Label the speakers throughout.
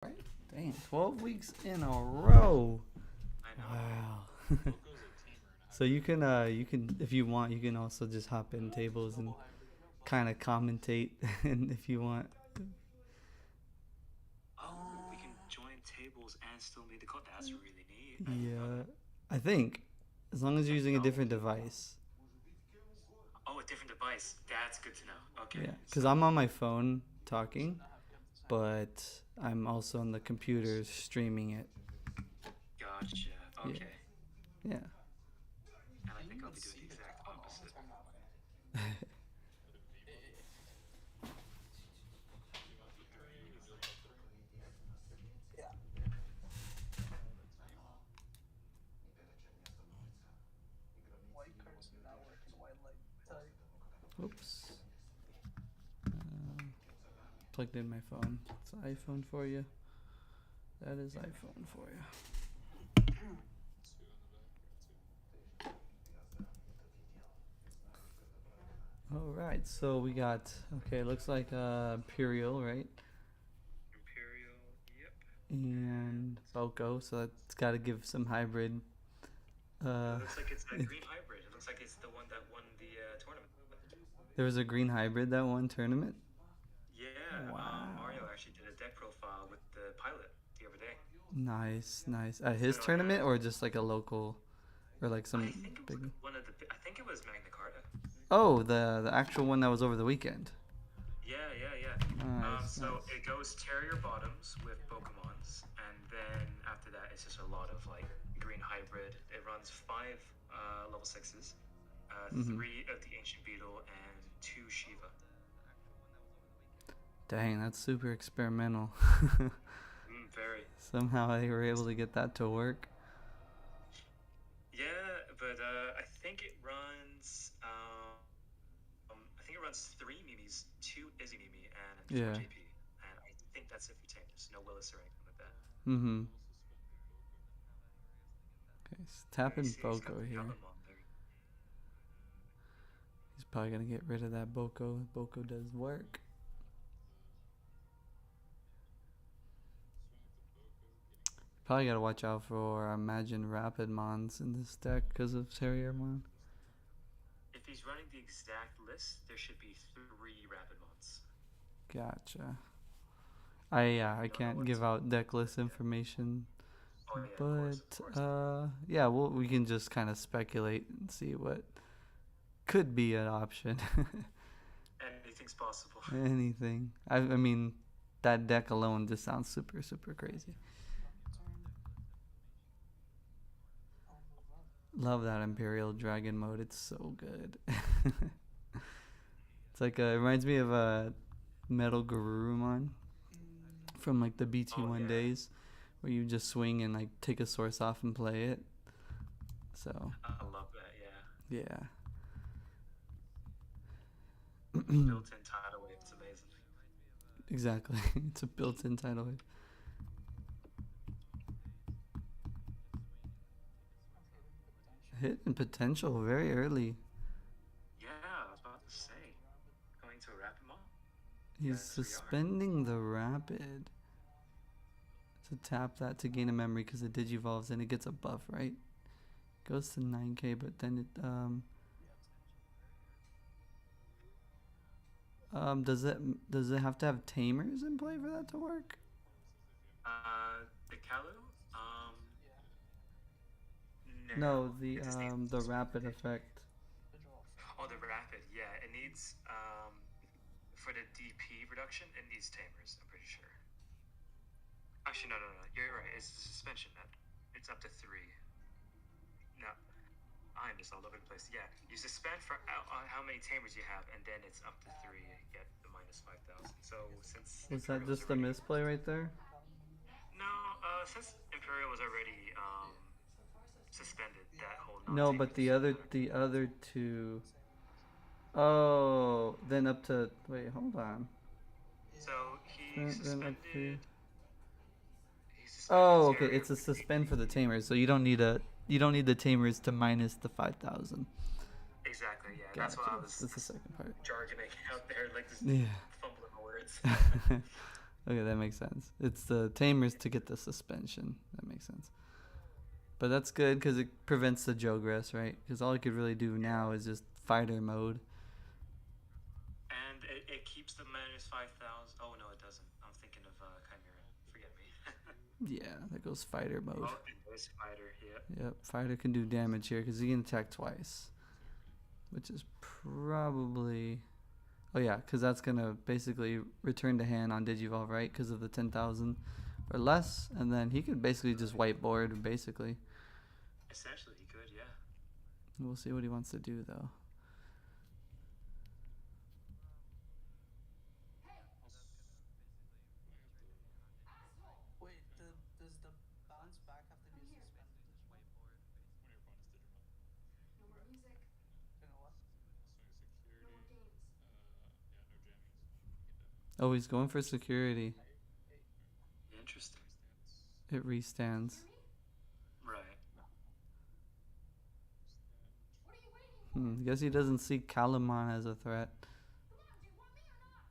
Speaker 1: Right? Dang, 12 weeks in a row.
Speaker 2: I know.
Speaker 1: Wow. So you can if you want, you can also just hop in tables and kind of commentate and if you want.
Speaker 2: Oh, we can join tables and still meet the code. That's really neat. I didn't know
Speaker 1: Yeah,
Speaker 2: that.
Speaker 1: I think as long as you're using a different device.
Speaker 2: Oh, a different device. That's good to know. Okay,
Speaker 1: Yeah,
Speaker 2: so
Speaker 1: cuz I'm on my phone talking, but I'm also on the computer streaming it.
Speaker 2: gotcha.
Speaker 1: Yeah.
Speaker 2: Okay,
Speaker 1: Yeah.
Speaker 2: and I think I'll be doing the exact opposite.
Speaker 1: Oops. Plugged in my phone. It's iPhone for you. That is iPhone for you. All right, so we got okay. Looks like Imperial, right?
Speaker 2: Imperial. Yep.
Speaker 1: And Boko. So that's got to give some hybrid.
Speaker 2: It looks like it's a green hybrid. It looks like it's the one that won the tournament.
Speaker 1: There was a green hybrid that won tournament.
Speaker 2: Yeah.
Speaker 1: Wow.
Speaker 2: Mario actually did a deck profile with the pilot the other day.
Speaker 1: Nice, nice. At his
Speaker 2: So
Speaker 1: tournament or just like a local, or like
Speaker 2: I
Speaker 1: some
Speaker 2: think it was
Speaker 1: big.
Speaker 2: one of the. I think it was Magna Carta.
Speaker 1: Oh, the actual one that was over the weekend.
Speaker 2: Yeah, yeah, yeah.
Speaker 1: Nice,
Speaker 2: So
Speaker 1: nice.
Speaker 2: it goes Terrier bottoms with Pokemons, and then after that, it's just a lot of like green hybrid. It runs five level sixes,
Speaker 1: Mhm.
Speaker 2: three of the Ancient Beetle, and two Shiva.
Speaker 1: Dang, that's super experimental.
Speaker 2: Very.
Speaker 1: Somehow they were able to get that to work.
Speaker 2: Yeah, but I think it runs. I think it runs three Mimis, two Izzy Mimi, and four
Speaker 1: Yeah.
Speaker 2: JP. And I think that's it for Tamers. No Willis or anything like that.
Speaker 1: Mhm. Okay, so
Speaker 2: Let me
Speaker 1: tapping
Speaker 2: see. He's got
Speaker 1: Boko
Speaker 2: the
Speaker 1: here.
Speaker 2: Gabumon there.
Speaker 1: He's probably gonna get rid of that Boko. Boko does work. Probably gotta watch out for Imagine Rapid Mons in this deck because of Terriermon.
Speaker 2: If he's running the exact list, there should be three rapid mods.
Speaker 1: Gotcha. I
Speaker 2: Don't know
Speaker 1: can't
Speaker 2: what's.
Speaker 1: give out deck list information,
Speaker 2: Oh yeah, of
Speaker 1: but
Speaker 2: course.
Speaker 1: yeah, we can just kind of speculate and see what could be an option.
Speaker 2: Anything's possible.
Speaker 1: Anything. I mean, that deck alone just sounds super super crazy. Love that Imperial Dragon mode. It's so good. It's like it reminds me of a Metal Garurumon from like the
Speaker 2: Oh
Speaker 1: BT1
Speaker 2: yeah,
Speaker 1: days, where you just swing and like take a source off and play it. So
Speaker 2: I love that. Yeah,
Speaker 1: yeah.
Speaker 2: the built-in tidal wave is amazing.
Speaker 1: Exactly. It's a built-in tidal wave. Hidden potential very early.
Speaker 2: Yeah, I was about to say, going to a rapid mod.
Speaker 1: He's
Speaker 2: Yes, we are.
Speaker 1: suspending the rapid to tap that to gain a memory because it digivolves and it gets a buff, right? Goes to 9k, but then it does it have to have tamers in play for that to work?
Speaker 2: The Kalu. Um,
Speaker 1: No,
Speaker 2: no, it just needs.
Speaker 1: the rapid effect.
Speaker 2: Oh, the rapid. Yeah, it needs for the DP reduction. It needs tamers. I'm pretty sure. Actually, no. You're right. It's the suspension that it's up to three. No, I'm just all over the place. Yeah, you suspend for how many tamers you have, and then it's up to three. You get the minus 5,000. So since
Speaker 1: Was that
Speaker 2: Imperial's
Speaker 1: just a
Speaker 2: already
Speaker 1: misplay right there?
Speaker 2: no, since Imperial was already suspended, that whole
Speaker 1: No,
Speaker 2: non-tamer
Speaker 1: but
Speaker 2: doesn't matter.
Speaker 1: the other two. Oh, then up to wait, hold on.
Speaker 2: So he
Speaker 1: Then up to.
Speaker 2: suspended. He suspended
Speaker 1: Oh, okay.
Speaker 2: Terrier
Speaker 1: It's a
Speaker 2: for the
Speaker 1: suspend for the
Speaker 2: DP.
Speaker 1: tamers, so you don't need the tamers to minus the 5,000.
Speaker 2: Exactly. Yeah, that's what
Speaker 1: Gotcha.
Speaker 2: I was
Speaker 1: That's the second part.
Speaker 2: jargoning out there, like just
Speaker 1: Yeah.
Speaker 2: fumbling my words.
Speaker 1: Okay, that makes sense. It's the tamers to get the suspension. That makes sense. But that's good because it prevents the Jogress, right? Because all you could really do now is just fighter mode.
Speaker 2: And it keeps the -5,000. Oh no, it doesn't. I'm thinking of Chimera. Forget me.
Speaker 1: Yeah, that goes fighter mode.
Speaker 2: Oh, it goes fighter. Yep.
Speaker 1: Yep, fighter can do damage here because he can attack twice, which is probably. Oh yeah, because that's gonna basically return to hand on Digivolve, right? Because of the 10,000 or less, and then he could basically just whiteboard. Basically,
Speaker 2: Essentially, he could. Yeah.
Speaker 1: we'll see what he wants to do though.
Speaker 3: Wait, does the bounce back have to be a suspended Digimon?
Speaker 4: No more music.
Speaker 3: You know what?
Speaker 4: No more games.
Speaker 1: Oh, he's going for security.
Speaker 2: Interesting.
Speaker 1: It restands.
Speaker 4: Hear me?
Speaker 2: Right.
Speaker 4: What are you waiting for?
Speaker 1: Guess he doesn't see Calamon as a threat.
Speaker 4: Come on, do you want me or not?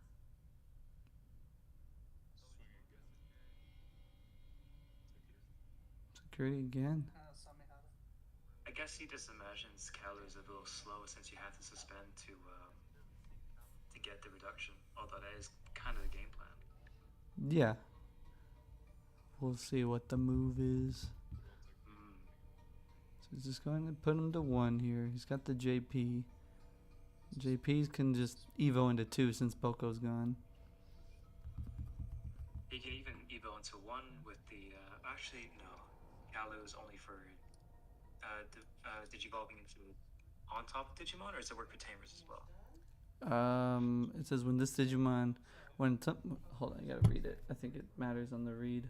Speaker 1: Security again.
Speaker 3: Samihara.
Speaker 2: I guess he just imagines Kalu is a little slow since you have to suspend to get the reduction. Although that is kind of the game plan.
Speaker 1: Yeah. We'll see what the move is. So he's just going to put him to 1 here. He's got the JP. JPs can just Evo into 2 since Boko's gone.
Speaker 2: He can even Evo into 1 with the. Actually, no. Kalu is only for digivolving into on top of Digimon, or does it work for tamers as well?
Speaker 1: It says when this Digimon, hold on, I gotta read it. I think it matters on the read.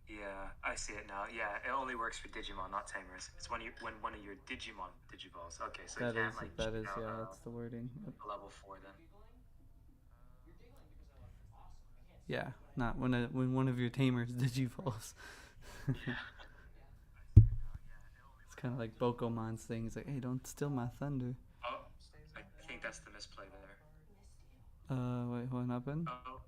Speaker 2: Yeah, I see it now. Yeah, it only works for Digimon, not tamers. It's when one of your Digimon digivolves. Okay, so
Speaker 1: That
Speaker 2: you
Speaker 1: is,
Speaker 2: can't like
Speaker 1: that is,
Speaker 2: check out,
Speaker 1: yeah, that's the wording. Yep.
Speaker 2: a level 4 then.
Speaker 1: Yeah, not when one of your tamers digivolves. It's kind of like Bokomon's thing. It's like, hey, don't steal my thunder.
Speaker 2: Oh, I think that's the misplay there.
Speaker 1: Wait, what happened?
Speaker 2: Oh,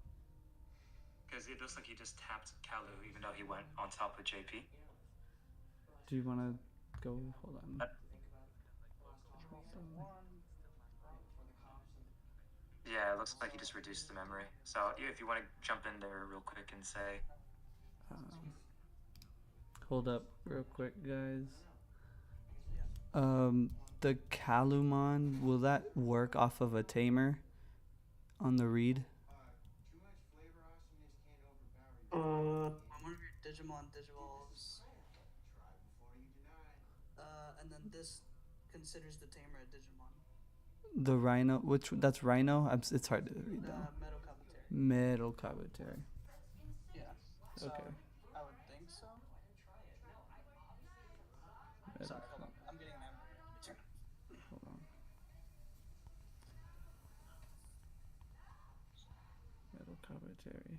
Speaker 2: because it looks like he just tapped Kalu even though he went on top of JP.
Speaker 1: Do you want to go? Hold on.
Speaker 2: Yeah, it looks like he just reduced the memory. So if you want to jump in there real quick and say,
Speaker 1: Hold up, real quick, guys. The Kalumon, will that work off of a tamer on the read?
Speaker 3: When one of your Digimon digivolves, and then this considers the tamer a Digimon.
Speaker 1: The Rhino, that's Rhino? It's hard to read though.
Speaker 3: Metal commentary.
Speaker 1: Metal Commentary.
Speaker 3: Yeah. So
Speaker 1: Okay.
Speaker 3: I would think so. Sorry, hold on. I'm getting an error.
Speaker 1: Hold on. Metal Commentary.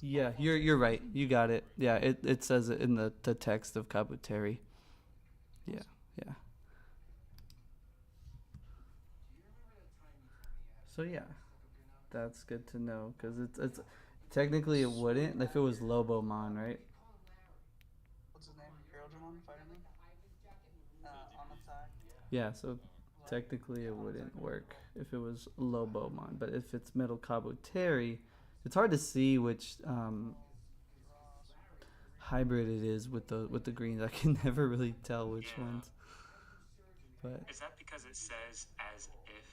Speaker 1: Yeah, you're right. You got it. Yeah, it says it in the text of Kabuteri. Yeah, yeah. So yeah, that's good to know because it's technically it wouldn't if it was Lobomon, right?
Speaker 3: What's his name? Hirojimon? Fighterman? On attack.
Speaker 1: Yeah, so technically it wouldn't work if it was Lobomon, but if it's Metal Kabuteri, it's hard to see which hybrid it is with the greens. I can never really tell which ones. But
Speaker 2: is that because it says as if,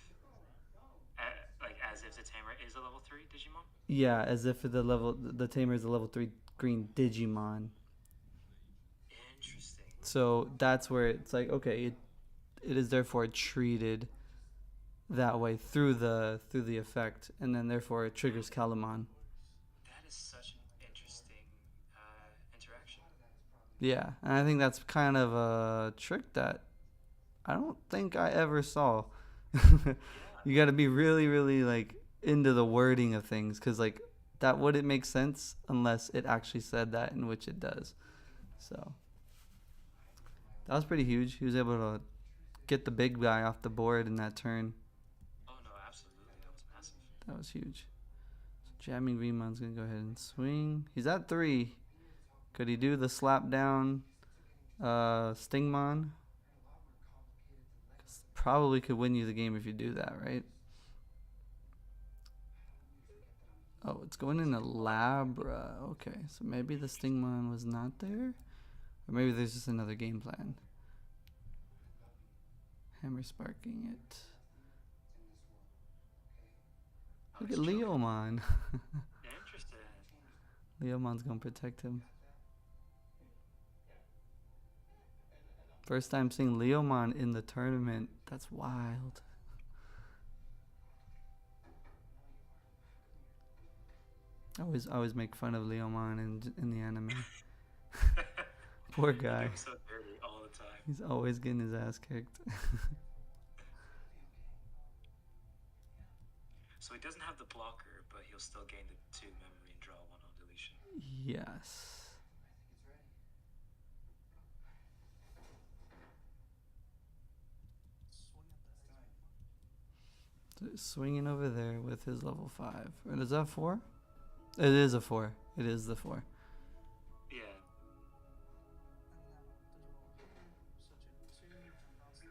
Speaker 2: as if the tamer is a level 3 Digimon?
Speaker 1: yeah, as if the tamer is a level 3 green Digimon.
Speaker 2: Interesting.
Speaker 1: So that's where it's like, okay, it is therefore treated that way through the effect, and then therefore it triggers Calamon.
Speaker 2: That is such an interesting interaction.
Speaker 1: Yeah, and I think that's kind of a trick that I don't think I ever saw. You got to be really, really like into the wording of things, because like that wouldn't make sense unless it actually said that, in which it does. So that was pretty huge. He was able to get the big guy off the board in that turn.
Speaker 2: Oh no, absolutely, that was massive.
Speaker 1: That was huge. So jamming Veemon's gonna go ahead and swing. He's at 3. Could he do the slap down Stingmon? 'Cause probably could win you the game if you do that, right? Oh, it's going into Labra. Okay, so maybe the Stingmon was not there? Or maybe there's just another game plan. Hammer sparking it.
Speaker 2: Oh,
Speaker 1: Look at
Speaker 2: he's choking.
Speaker 1: Leomon.
Speaker 2: Interesting.
Speaker 1: Leomon's gonna protect him. First time seeing Leomon in the tournament. That's wild. I always make fun of Leomon in the anime. Poor
Speaker 2: They
Speaker 1: guy.
Speaker 2: do him so dirty all the time.
Speaker 1: He's always getting his ass kicked.
Speaker 2: So he doesn't have the blocker, but he'll still gain the 2 memory and draw 1 on deletion.
Speaker 1: Yes.
Speaker 3: Swing at the X.
Speaker 1: Swinging over there with his level 5. And is that 4? It is a 4. It is the 4.
Speaker 2: Yeah.
Speaker 3: And then Digimon here, switch it 2, and bounce the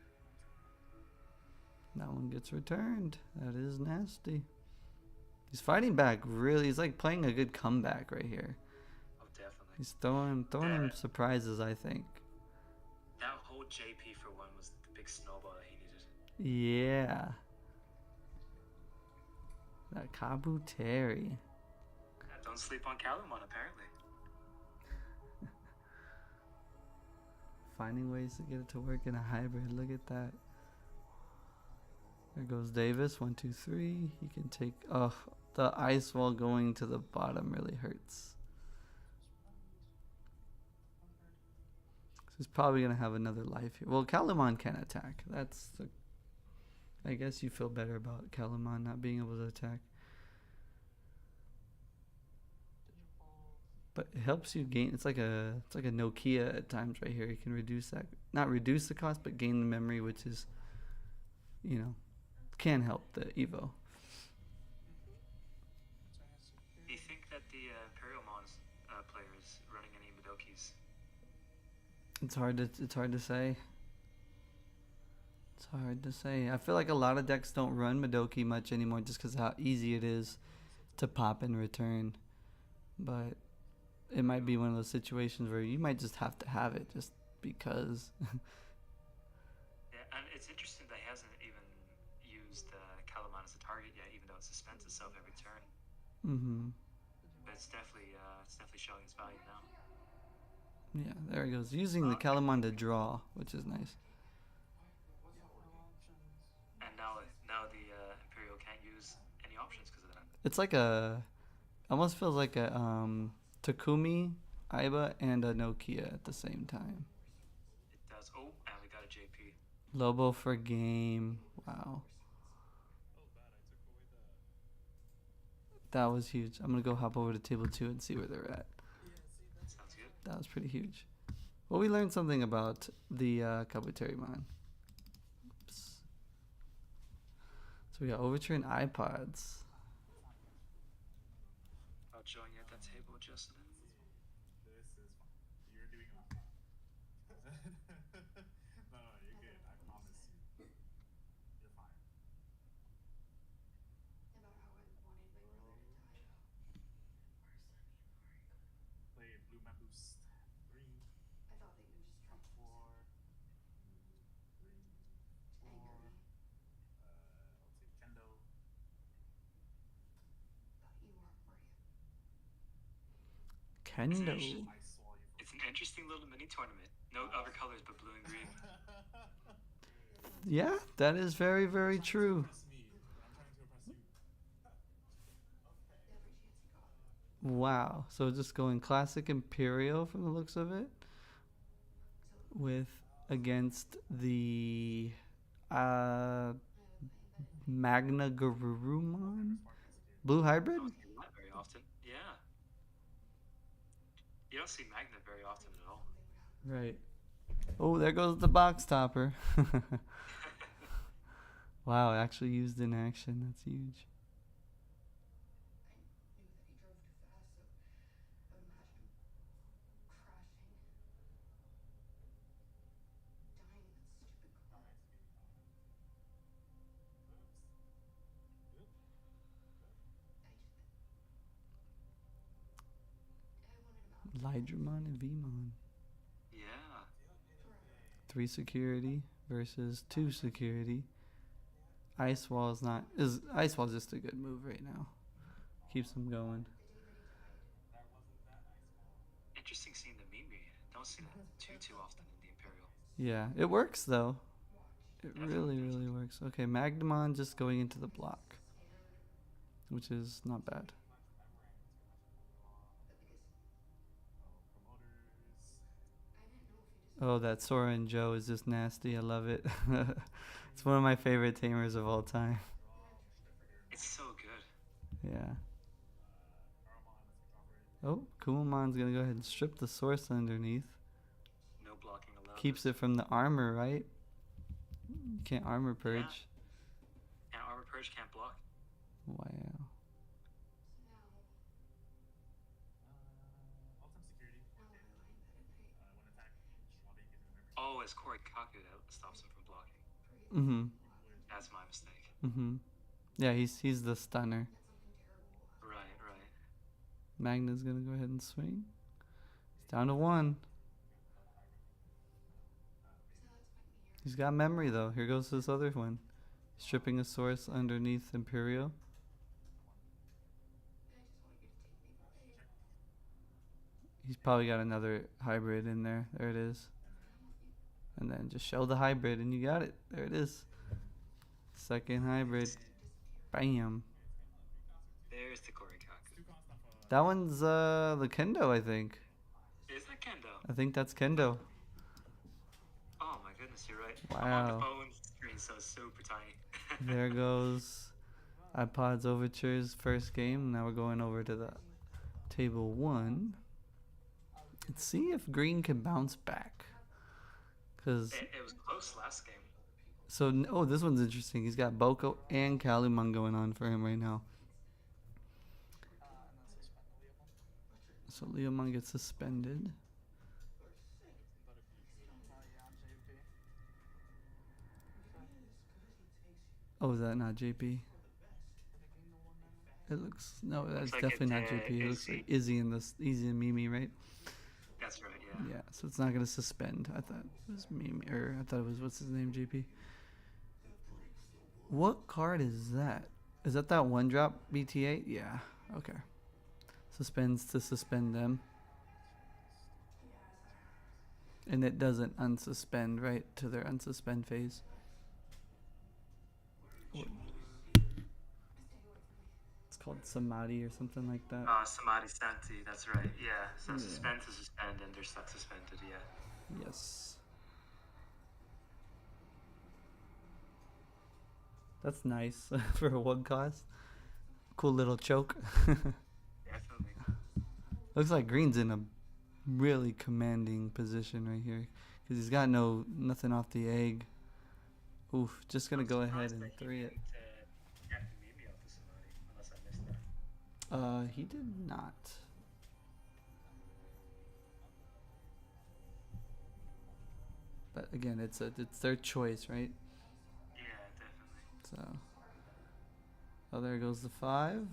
Speaker 1: That one gets returned. That is nasty. He's fighting back really. He's like playing a good comeback right here.
Speaker 2: Oh, definitely.
Speaker 1: He's throwing him surprises, I think.
Speaker 2: That whole JP for 1 was the big snowball that he needed.
Speaker 1: Yeah. That Kabuteri.
Speaker 2: Don't sleep on Calamon, apparently.
Speaker 1: Finding ways to get it to work in a hybrid. Look at that. There goes Davis. 1, 2, 3. He can take. Oh, the ice wall going to the bottom really hurts. He's probably gonna have another life here. Well, Calamon can attack. That's the. I guess you feel better about Calamon not being able to attack. But it helps you gain. It's like a Nokia at times right here. You can reduce that, not reduce the cost, but gain the memory, which is, can help the Evo.
Speaker 2: Do you think that the Imperial Mons player is running any Midokis?
Speaker 1: It's hard to say. It's hard to say. I feel like a lot of decks don't run Madoki much anymore, just because of how easy it is to pop and return. But it might be one of those situations where you might just have to have it just because.
Speaker 2: Yeah, and it's interesting that he hasn't even used Calamon as a target yet, even though it suspends itself every turn.
Speaker 1: Mm-hmm.
Speaker 2: But it's definitely showing its value now.
Speaker 1: Yeah, there he goes. Using the Calamon to draw, which is nice.
Speaker 2: And now the Imperial can't use any options because of that.
Speaker 1: It's like almost feels like a Takumi, Aiba, and a Nokia at the same time.
Speaker 2: It does. Oh, and we got a JP.
Speaker 1: Lobo for game. Wow. That was huge. I'm gonna go hop over to table 2 and see where they're at.
Speaker 2: Sounds good.
Speaker 1: That was pretty huge. Well, we learned something about the Kabuterimon. Oops. So we got Overture and iPods.
Speaker 2: I'll join you at that table, Justin.
Speaker 5: This is fine. You're doing it fine. No, you're good. I promise you. You're fine.
Speaker 4: About how I wanted my brother to die.
Speaker 5: Play Blue Man Boost. 3,
Speaker 4: I thought that you were just trying to
Speaker 5: 4, 3, 4.
Speaker 4: anger me.
Speaker 5: Let's see, Kendo.
Speaker 4: But you weren't, were you?
Speaker 1: Kendo.
Speaker 5: I saw you.
Speaker 2: It's an interesting little mini tournament. No other colors but blue and green.
Speaker 1: Yeah, that is very, very true.
Speaker 5: Impress me. I'm trying to impress you.
Speaker 4: Every chance you got.
Speaker 1: Wow. So just going classic Imperial from the looks of it. With against the Magna Garurumon? Blue Hybrid?
Speaker 2: Don't see that very often. Yeah. You don't see Magna very often at all.
Speaker 1: Right. Oh, there goes the box topper. Wow, actually used in action. That's huge. Lydramon and Vmon.
Speaker 2: Yeah.
Speaker 1: 3 security versus 2 security. Ice Wall is not. Ice Wall's just a good move right now. Keeps him going.
Speaker 2: Interesting seeing the Mimi. Don't see that too often in the Imperial.
Speaker 1: Yeah, it works though. It really,
Speaker 2: Definitely does.
Speaker 1: really works. Okay, Magnemon just going into the block, which is not bad. Oh, that Sora and Joe is just nasty. I love it. It's one of my favorite tamers of all time.
Speaker 2: It's so good.
Speaker 1: Yeah. Oh, Kumamon's gonna go ahead and strip the source underneath.
Speaker 2: No blocking allowed.
Speaker 1: Keeps it from the armor, right? You can't armor purge.
Speaker 2: And Armor Purge can't block.
Speaker 1: Wow.
Speaker 2: Oh, it's Korikaku that stops him from blocking.
Speaker 1: Mm-hmm.
Speaker 2: That's my mistake.
Speaker 1: Mm-hmm. Yeah, he's the stunner.
Speaker 2: Right, right.
Speaker 1: Magna's gonna go ahead and swing. It's down to 1. He's got memory though. Here goes this other one. Stripping a source underneath Imperial. He's probably got another hybrid in there. There it is. And then just show the hybrid and you got it. There it is. Second hybrid. Bam.
Speaker 2: There's the Korikaku.
Speaker 1: That one's the Kendo, I think.
Speaker 2: Is that Kendo?
Speaker 1: I think that's Kendo.
Speaker 2: Oh my goodness, you're right.
Speaker 1: Wow.
Speaker 2: I'm on the phone screen, so it's super tiny.
Speaker 1: There goes iPod's Overture's first game. Now we're going over to the table 1. Let's see if Green can bounce back. Cause
Speaker 2: It was close last game.
Speaker 1: so oh, this one's interesting. He's got Boko and Kalumon going on for him right now. So Leomon gets suspended. Oh, is that not JP? It looks no, that's
Speaker 2: like
Speaker 1: definitely not
Speaker 2: it's,
Speaker 1: JP. It looks like
Speaker 2: Izzy.
Speaker 1: Izzy and this Izzy and Mimi, right?
Speaker 2: That's right, yeah.
Speaker 1: Yeah, so it's not gonna suspend. I thought it was Mimi, or I thought it was what's his name, JP. What card is that? Is that one drop BT8? Yeah. Okay. Suspends to suspend them. And it doesn't unsuspend, right, to their unsuspend phase. It's called Samadhi or something like that.
Speaker 2: Samadhi Santi, that's right, yeah. So
Speaker 1: Yeah.
Speaker 2: suspend to suspend, and they're stuck suspended, yeah.
Speaker 1: Yes. That's nice for a 1 cost. Cool little choke.
Speaker 2: Definitely.
Speaker 1: Looks like Green's in a really commanding position right here because he's got nothing off the egg. Oof, just gonna go ahead and 3 it.
Speaker 2: Get the Mimi off the Samadhi, unless I missed that.
Speaker 1: He did not. But again, it's their choice, right?
Speaker 2: Yeah, definitely.
Speaker 1: So, oh, there goes the 5.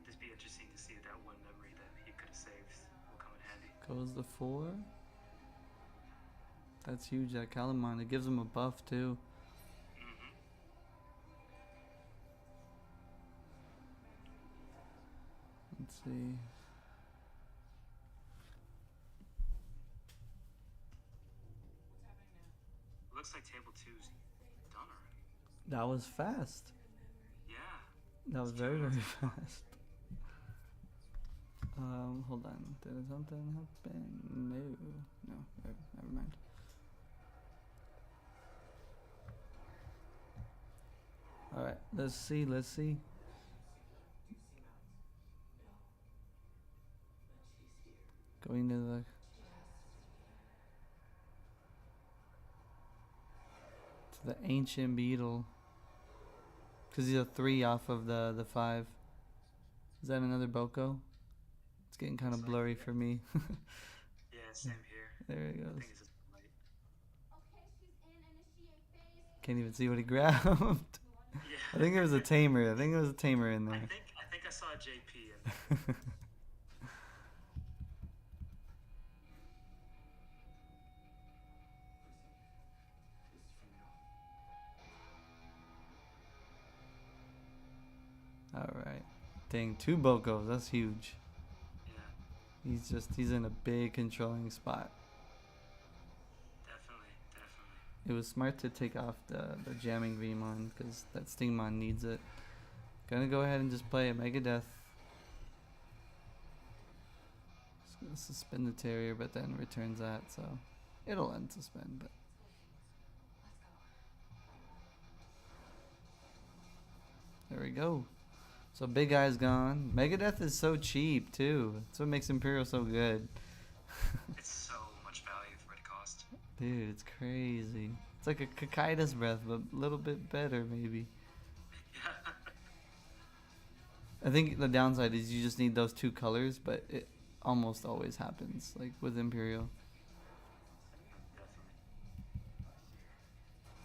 Speaker 2: Just be interesting to see if that one memory that he could have saved will come in handy.
Speaker 1: Goes the 4. That's huge. That Calamon, it gives him a buff too.
Speaker 2: Mm-hmm.
Speaker 1: Let's see.
Speaker 2: Looks like table 2's done already.
Speaker 1: That was fast.
Speaker 2: Yeah.
Speaker 1: That was very, very fast. Hold on. Did something happen? No, never mind. Alright, let's see. Going to the The ancient beetle. Because he's a 3 off of the 5. Is that another Boko? It's getting kind of
Speaker 2: Looks like
Speaker 1: blurry
Speaker 2: it,
Speaker 1: for me.
Speaker 2: Yeah, same here.
Speaker 1: There it
Speaker 2: I
Speaker 1: goes.
Speaker 2: think it's just light.
Speaker 1: Can't even see what he grabbed.
Speaker 2: Yeah.
Speaker 1: I think it was a tamer. I think it was a tamer in
Speaker 2: I
Speaker 1: there.
Speaker 2: think I saw JP in there.
Speaker 5: This is from you.
Speaker 1: Alright. Dang, 2 Bokos. That's huge.
Speaker 2: Yeah,
Speaker 1: He's in a big controlling spot.
Speaker 2: definitely.
Speaker 1: It was smart to take off the jamming Vmon because that Stingmon needs it. Gonna go ahead and just play a Megadeth. Just gonna suspend the Terrier, but then returns that, so it'll end suspend. But there we go. So Big Eye's gone. Megadeth is so cheap too. That's what makes Imperial so good.
Speaker 2: It's so much value for the cost.
Speaker 1: Dude, it's crazy. It's like a Kakaida's breath, but a little bit better maybe.
Speaker 2: Yeah.
Speaker 1: I think the downside is you just need those 2 colors, but it almost always happens, like with Imperial.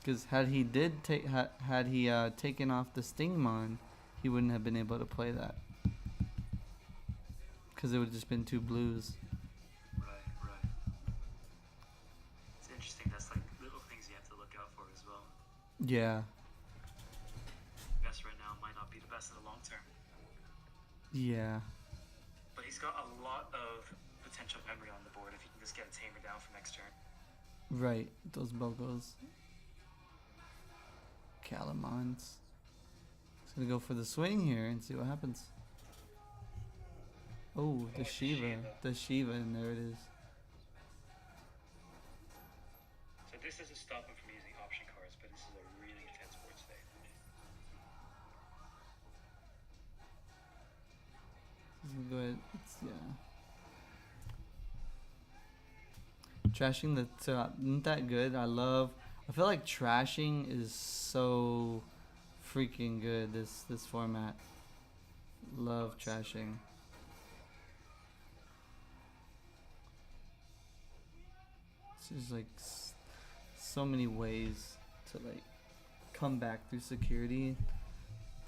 Speaker 1: Because had he taken off the Stingmon, he wouldn't have been able to play that. Because it would have just been 2 blues.
Speaker 2: Right. It's interesting. That's like little things you have to look out for as well.
Speaker 1: Yeah.
Speaker 2: Best right now might not be the best in the long term.
Speaker 1: Yeah.
Speaker 2: But he's got a lot of potential memory on the board if he can just get a tamer down for next turn.
Speaker 1: Right. Those Bogos. Calamons. Just gonna go for the swing here and see what happens. Oh, the Shiva. The Shiva, and there it is.
Speaker 2: So this doesn't stop him from using option cards, but this is a really intense board state.
Speaker 1: Go ahead. Trashing the top isn't that good. I feel like trashing is so freaking good this format. Love trashing. There's like so many ways to like come back through security. It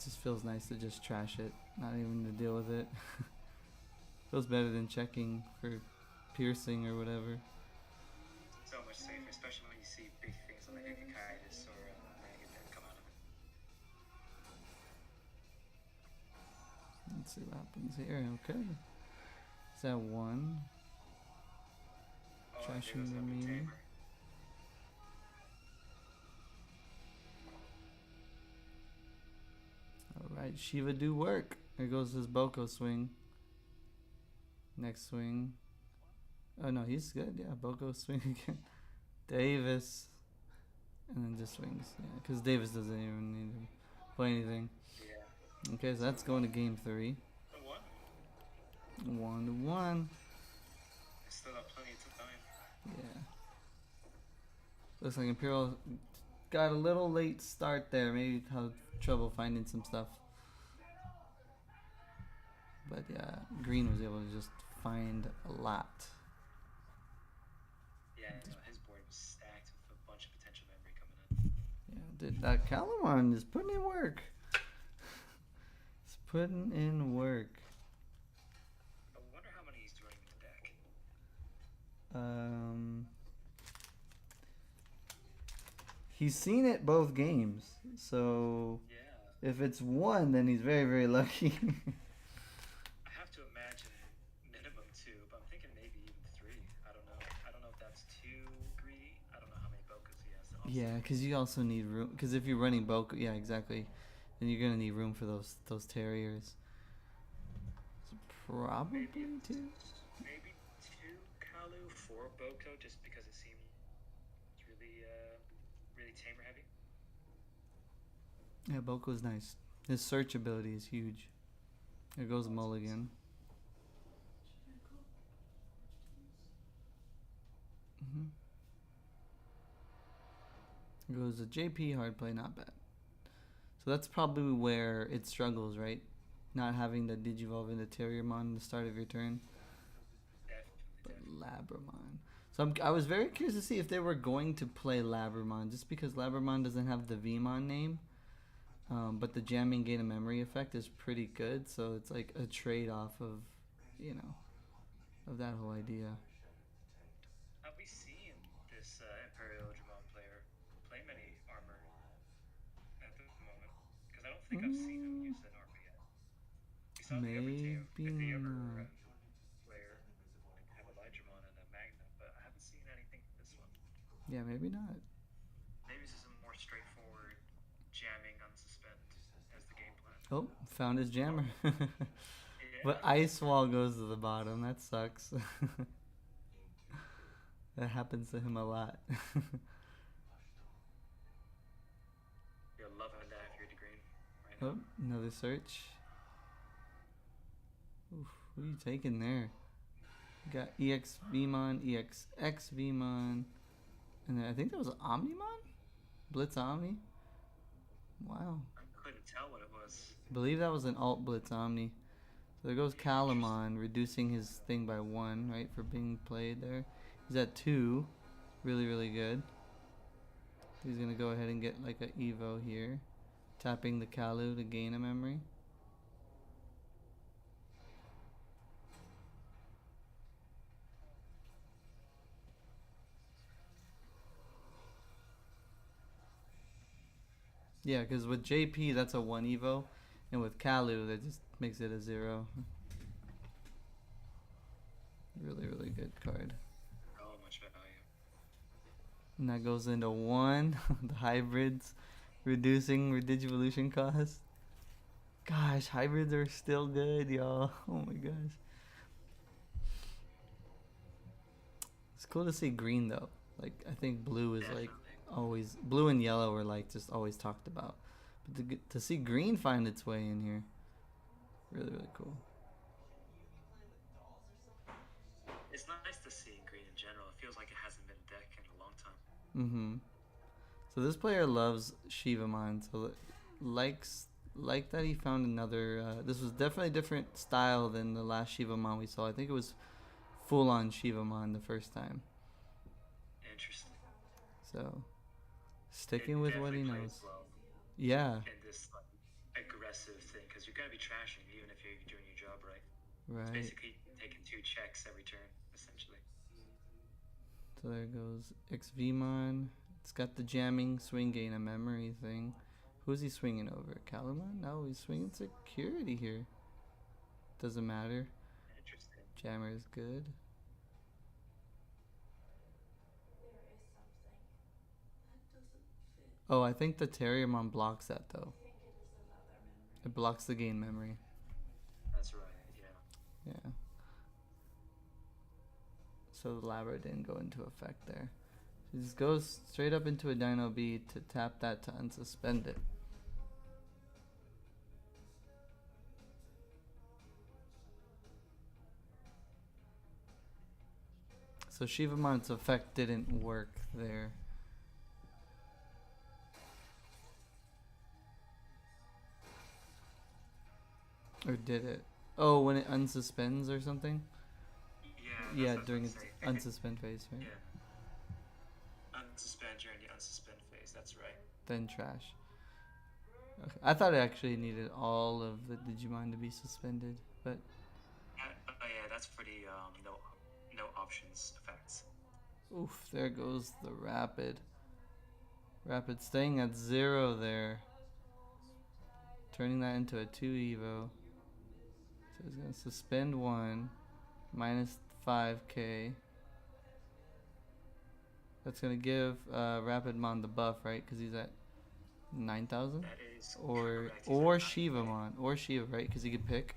Speaker 1: just feels nice to just trash it, not even to deal with it. Feels better than checking for piercing or whatever.
Speaker 2: So much safer, especially when you see big things like a Kaitis or Megadeth come out of it.
Speaker 1: Let's see what happens here. Okay. Is that 1?
Speaker 2: Oh,
Speaker 1: Trashing
Speaker 2: there's
Speaker 1: the
Speaker 2: no
Speaker 1: meme.
Speaker 2: tamer.
Speaker 1: Alright, Shiva do work. There goes his Boko swing. Next swing. Oh no, he's good. Yeah, Boko swing again. Davis. And then just swings. Yeah, because Davis doesn't even need to play anything.
Speaker 2: Yeah.
Speaker 1: Okay, so that's going to game 3.
Speaker 2: What?
Speaker 1: 1-1.
Speaker 2: Still got plenty of time.
Speaker 1: Yeah. Looks like Imperial got a little late start there. Maybe had trouble finding some stuff. But yeah, Green was able to just find a lot.
Speaker 2: Yeah, no, his board was stacked with a bunch of potential memory coming in.
Speaker 1: Yeah, dude, that Calamon is putting in work. It's putting in work.
Speaker 2: I wonder how many he's running in the deck.
Speaker 1: He's seen it both games, so
Speaker 2: Yeah.
Speaker 1: if it's 1, then he's very, very lucky.
Speaker 2: I have to imagine minimum 2, but I'm thinking maybe even 3. I don't know. I don't know if that's too greedy. I don't know how many Bokas he has to offset.
Speaker 1: Yeah, because you also need room. Because if you're running Boko, yeah, exactly, then you're gonna need room for those terriers. So probably 2.
Speaker 2: Maybe 2 Kalu, 4 Boko, just because it seems really tamer heavy.
Speaker 1: Yeah, Boko's nice. His search ability is huge. There goes Mulligan. It goes to JP hard play, not bad. So that's probably where it struggles, right? Not having the Digivolve into Terriermon at the start of your turn. But Labramon. So I was very curious to see if they were going to play Labramon, just because Labramon doesn't have the Vmon name. But the jamming gain of memory effect is pretty good, so it's like a trade-off of, you know, of that whole idea.
Speaker 2: Have we seen this Imperial Digimon player play many armor at the moment? Because I don't think I've seen him use an armor yet. We saw
Speaker 1: Maybe
Speaker 2: the other
Speaker 1: not.
Speaker 2: player have a Lightramon and a Magna, but I haven't seen anything from this one.
Speaker 1: Yeah, maybe not.
Speaker 2: Maybe this is a more straightforward jamming unsuspend as the game plan.
Speaker 1: Oh, found his jammer.
Speaker 2: Yeah.
Speaker 1: But Ice Wall goes to the bottom. That sucks. That happens to him a lot.
Speaker 2: You're loving that if you're the green right now.
Speaker 1: Oh, another search. Oof, what are you taking there? You got EX Vmon, EXX Vmon, and then I think that was Omnimon? Blitz Omni? Wow.
Speaker 2: I couldn't tell what it was.
Speaker 1: I believe that was an alt Blitz Omni. So there goes Calamon, reducing his thing by 1, right, for being played there. He's at 2. Really, really good. He's going to go ahead and get like a Evo here. Tapping the Kalu to gain a memory. Yeah, because with JP, that's a 1 Evo. And with Kalu, that just makes it a 0. Really, really good card.
Speaker 2: Oh, much value.
Speaker 1: And that goes into 1. The hybrids. Reducing Redigivolution cost. Gosh, hybrids are still good, y'all. Oh my gosh. It's cool to see green, though. Like, I think blue is like always... Blue and yellow are like just always talked about. But to see green find its way in here. Really, really cool.
Speaker 2: It's nice to see green in general. It feels like it hasn't been a deck in a long time.
Speaker 1: Mm-hmm. So this player loves Shivamon. So like that he found another... this was definitely a different style than the last Shivamon we saw. I think it was full-on Shivamon the first time.
Speaker 2: Interesting.
Speaker 1: So, sticking with what he
Speaker 2: definitely
Speaker 1: knows.
Speaker 2: plays well
Speaker 1: Yeah,
Speaker 2: in this like, aggressive thing, because you're gonna be trashing even if you're doing your job right. It's
Speaker 1: right.
Speaker 2: basically taking 2 checks every turn, essentially.
Speaker 1: So there goes XVmon. It's got the jamming swing gain a memory thing. Who's he swinging over? Calamon? No, he's swinging security here. Doesn't matter.
Speaker 2: Interesting.
Speaker 1: Jammer is good. Oh, I think the Terriermon blocks that though. It blocks the gain memory.
Speaker 2: That's right, yeah.
Speaker 1: Yeah. So the Labra didn't go into effect there. It just goes straight up into a Dino B to tap that to unsuspend it. So Shivamon's effect didn't work there. Or did it? Oh, when it unsuspends or something? Yeah, during its unsuspend phase, right?
Speaker 2: Yeah. Unsuspend during the unsuspend phase, that's right.
Speaker 1: Then trash. Okay. I thought it actually needed all of the Digimon to be suspended, but
Speaker 2: Oh yeah, that's for the no options effects.
Speaker 1: oof, there goes the Rapid. Rapid staying at 0 there. Turning that into a 2 Evo. So he's going to suspend 1. Minus 5k. That's going to give Rapidmon the buff, right? Because he's at 9,000?
Speaker 2: That is
Speaker 1: Or
Speaker 2: correct. He's at 9K.
Speaker 1: Shivamon. Or Shiva, right? Because he could pick.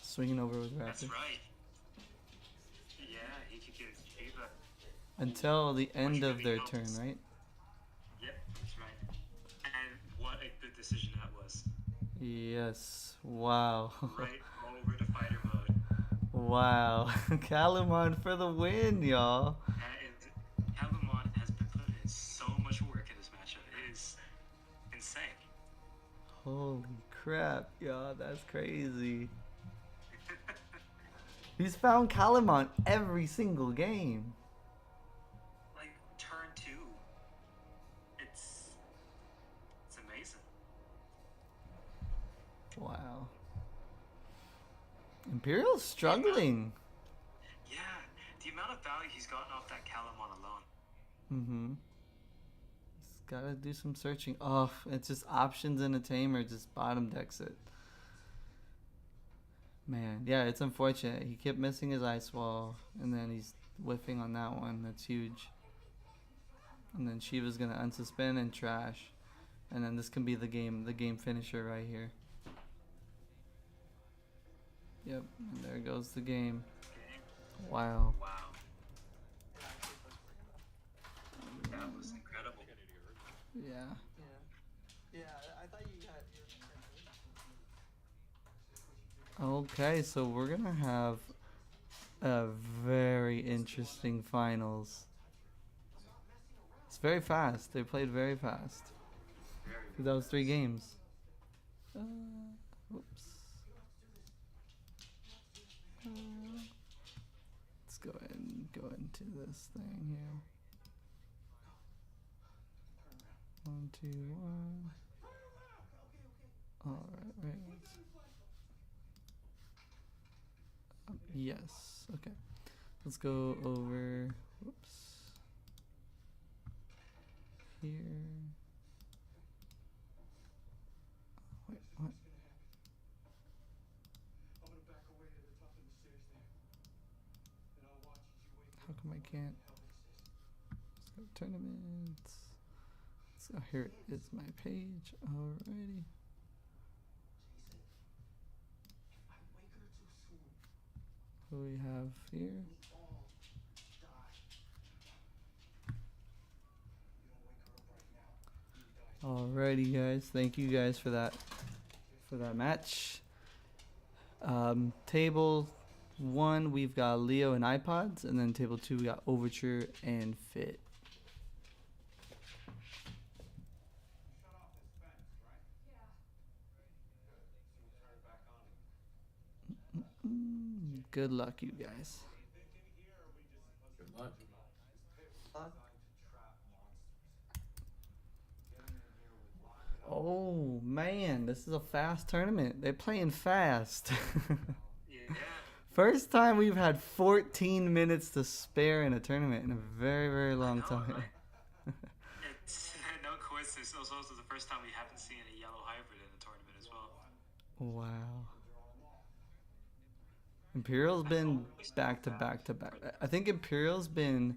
Speaker 1: Swinging over with Rapid.
Speaker 2: That's right. Yeah, he could give Shiva.
Speaker 1: Until the end of their
Speaker 2: really
Speaker 1: turn,
Speaker 2: helps.
Speaker 1: right?
Speaker 2: Yep, that's right. And what a good decision that was.
Speaker 1: Yes. Wow.
Speaker 2: Right over the fighter mode.
Speaker 1: Wow. Calamon for the win, y'all.
Speaker 2: That is, Calumon has been putting in so much work in this matchup. It is insane.
Speaker 1: Holy crap, y'all. That's crazy. He's found Calamon every single game.
Speaker 2: Like turn two, it's amazing.
Speaker 1: Wow. Imperial's struggling.
Speaker 2: Yeah, the amount of value he's gotten off that Calamon alone.
Speaker 1: Mm-hmm. He's gotta do some searching. Oh, it's just options in a tamer, just bottom decks it. Man, yeah, it's unfortunate. He kept missing his ice wall, and then he's whiffing on that one. That's huge. And then Shiva's gonna unsuspend and trash. And then this can be the game finisher right here. Yep, and there goes the game. Wow.
Speaker 2: Wow, that was incredible.
Speaker 1: Yeah.
Speaker 3: Yeah. Yeah, I thought you had your
Speaker 1: Okay, so we're gonna have a very interesting finals. It's very fast. They played very fast. That was 3 games. Whoops. Let's go ahead and go into this thing here. 1, 2, 1. All right. Yes. Okay. Let's go over. Whoops. Here. Wait. What?
Speaker 5: I'm gonna back away to the top of the stairs there. And I'll watch as you wake
Speaker 1: How come I can't? Let's go tournaments. Let's go. Here is my page. Alrighty. Who we have here? Alrighty, guys. Thank you guys for that match. Table 1, we've got Leo and iPods, and then table 2, we got Overture and Fit.
Speaker 5: shut off this fence, right?
Speaker 4: Yeah.
Speaker 5: So we'll turn it back on again.
Speaker 1: Good luck, you guys.
Speaker 5: Thinking here, or we just supposed
Speaker 6: Good
Speaker 5: to
Speaker 6: luck.
Speaker 3: luck.
Speaker 5: designed to trap monsters. Getting in here with lock it up.
Speaker 1: Oh man, this is a fast tournament. They're playing fast.
Speaker 2: Yeah,
Speaker 1: First time we've had 14 minutes to spare in a tournament in a very, very long
Speaker 2: know,
Speaker 1: time.
Speaker 2: right? It's no coincidence. It's also the first time we haven't seen a yellow hybrid in the tournament as well.
Speaker 1: Wow. Imperial's been back to back to back. I think Imperial's been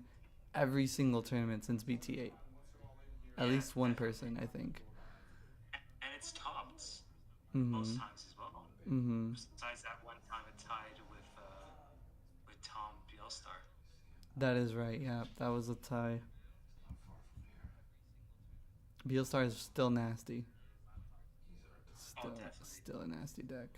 Speaker 1: every single tournament since BT8. At
Speaker 2: Yeah,
Speaker 1: least one
Speaker 2: definitely.
Speaker 1: person, I think.
Speaker 2: And it's topped
Speaker 1: Mhm.
Speaker 2: most times as well.
Speaker 1: Mhm.
Speaker 2: Besides that one time it tied with Tom Bielstar.
Speaker 1: That is right. Yeah, that was a tie. Beelstar is still nasty. Still,
Speaker 2: definitely.
Speaker 1: still a nasty deck.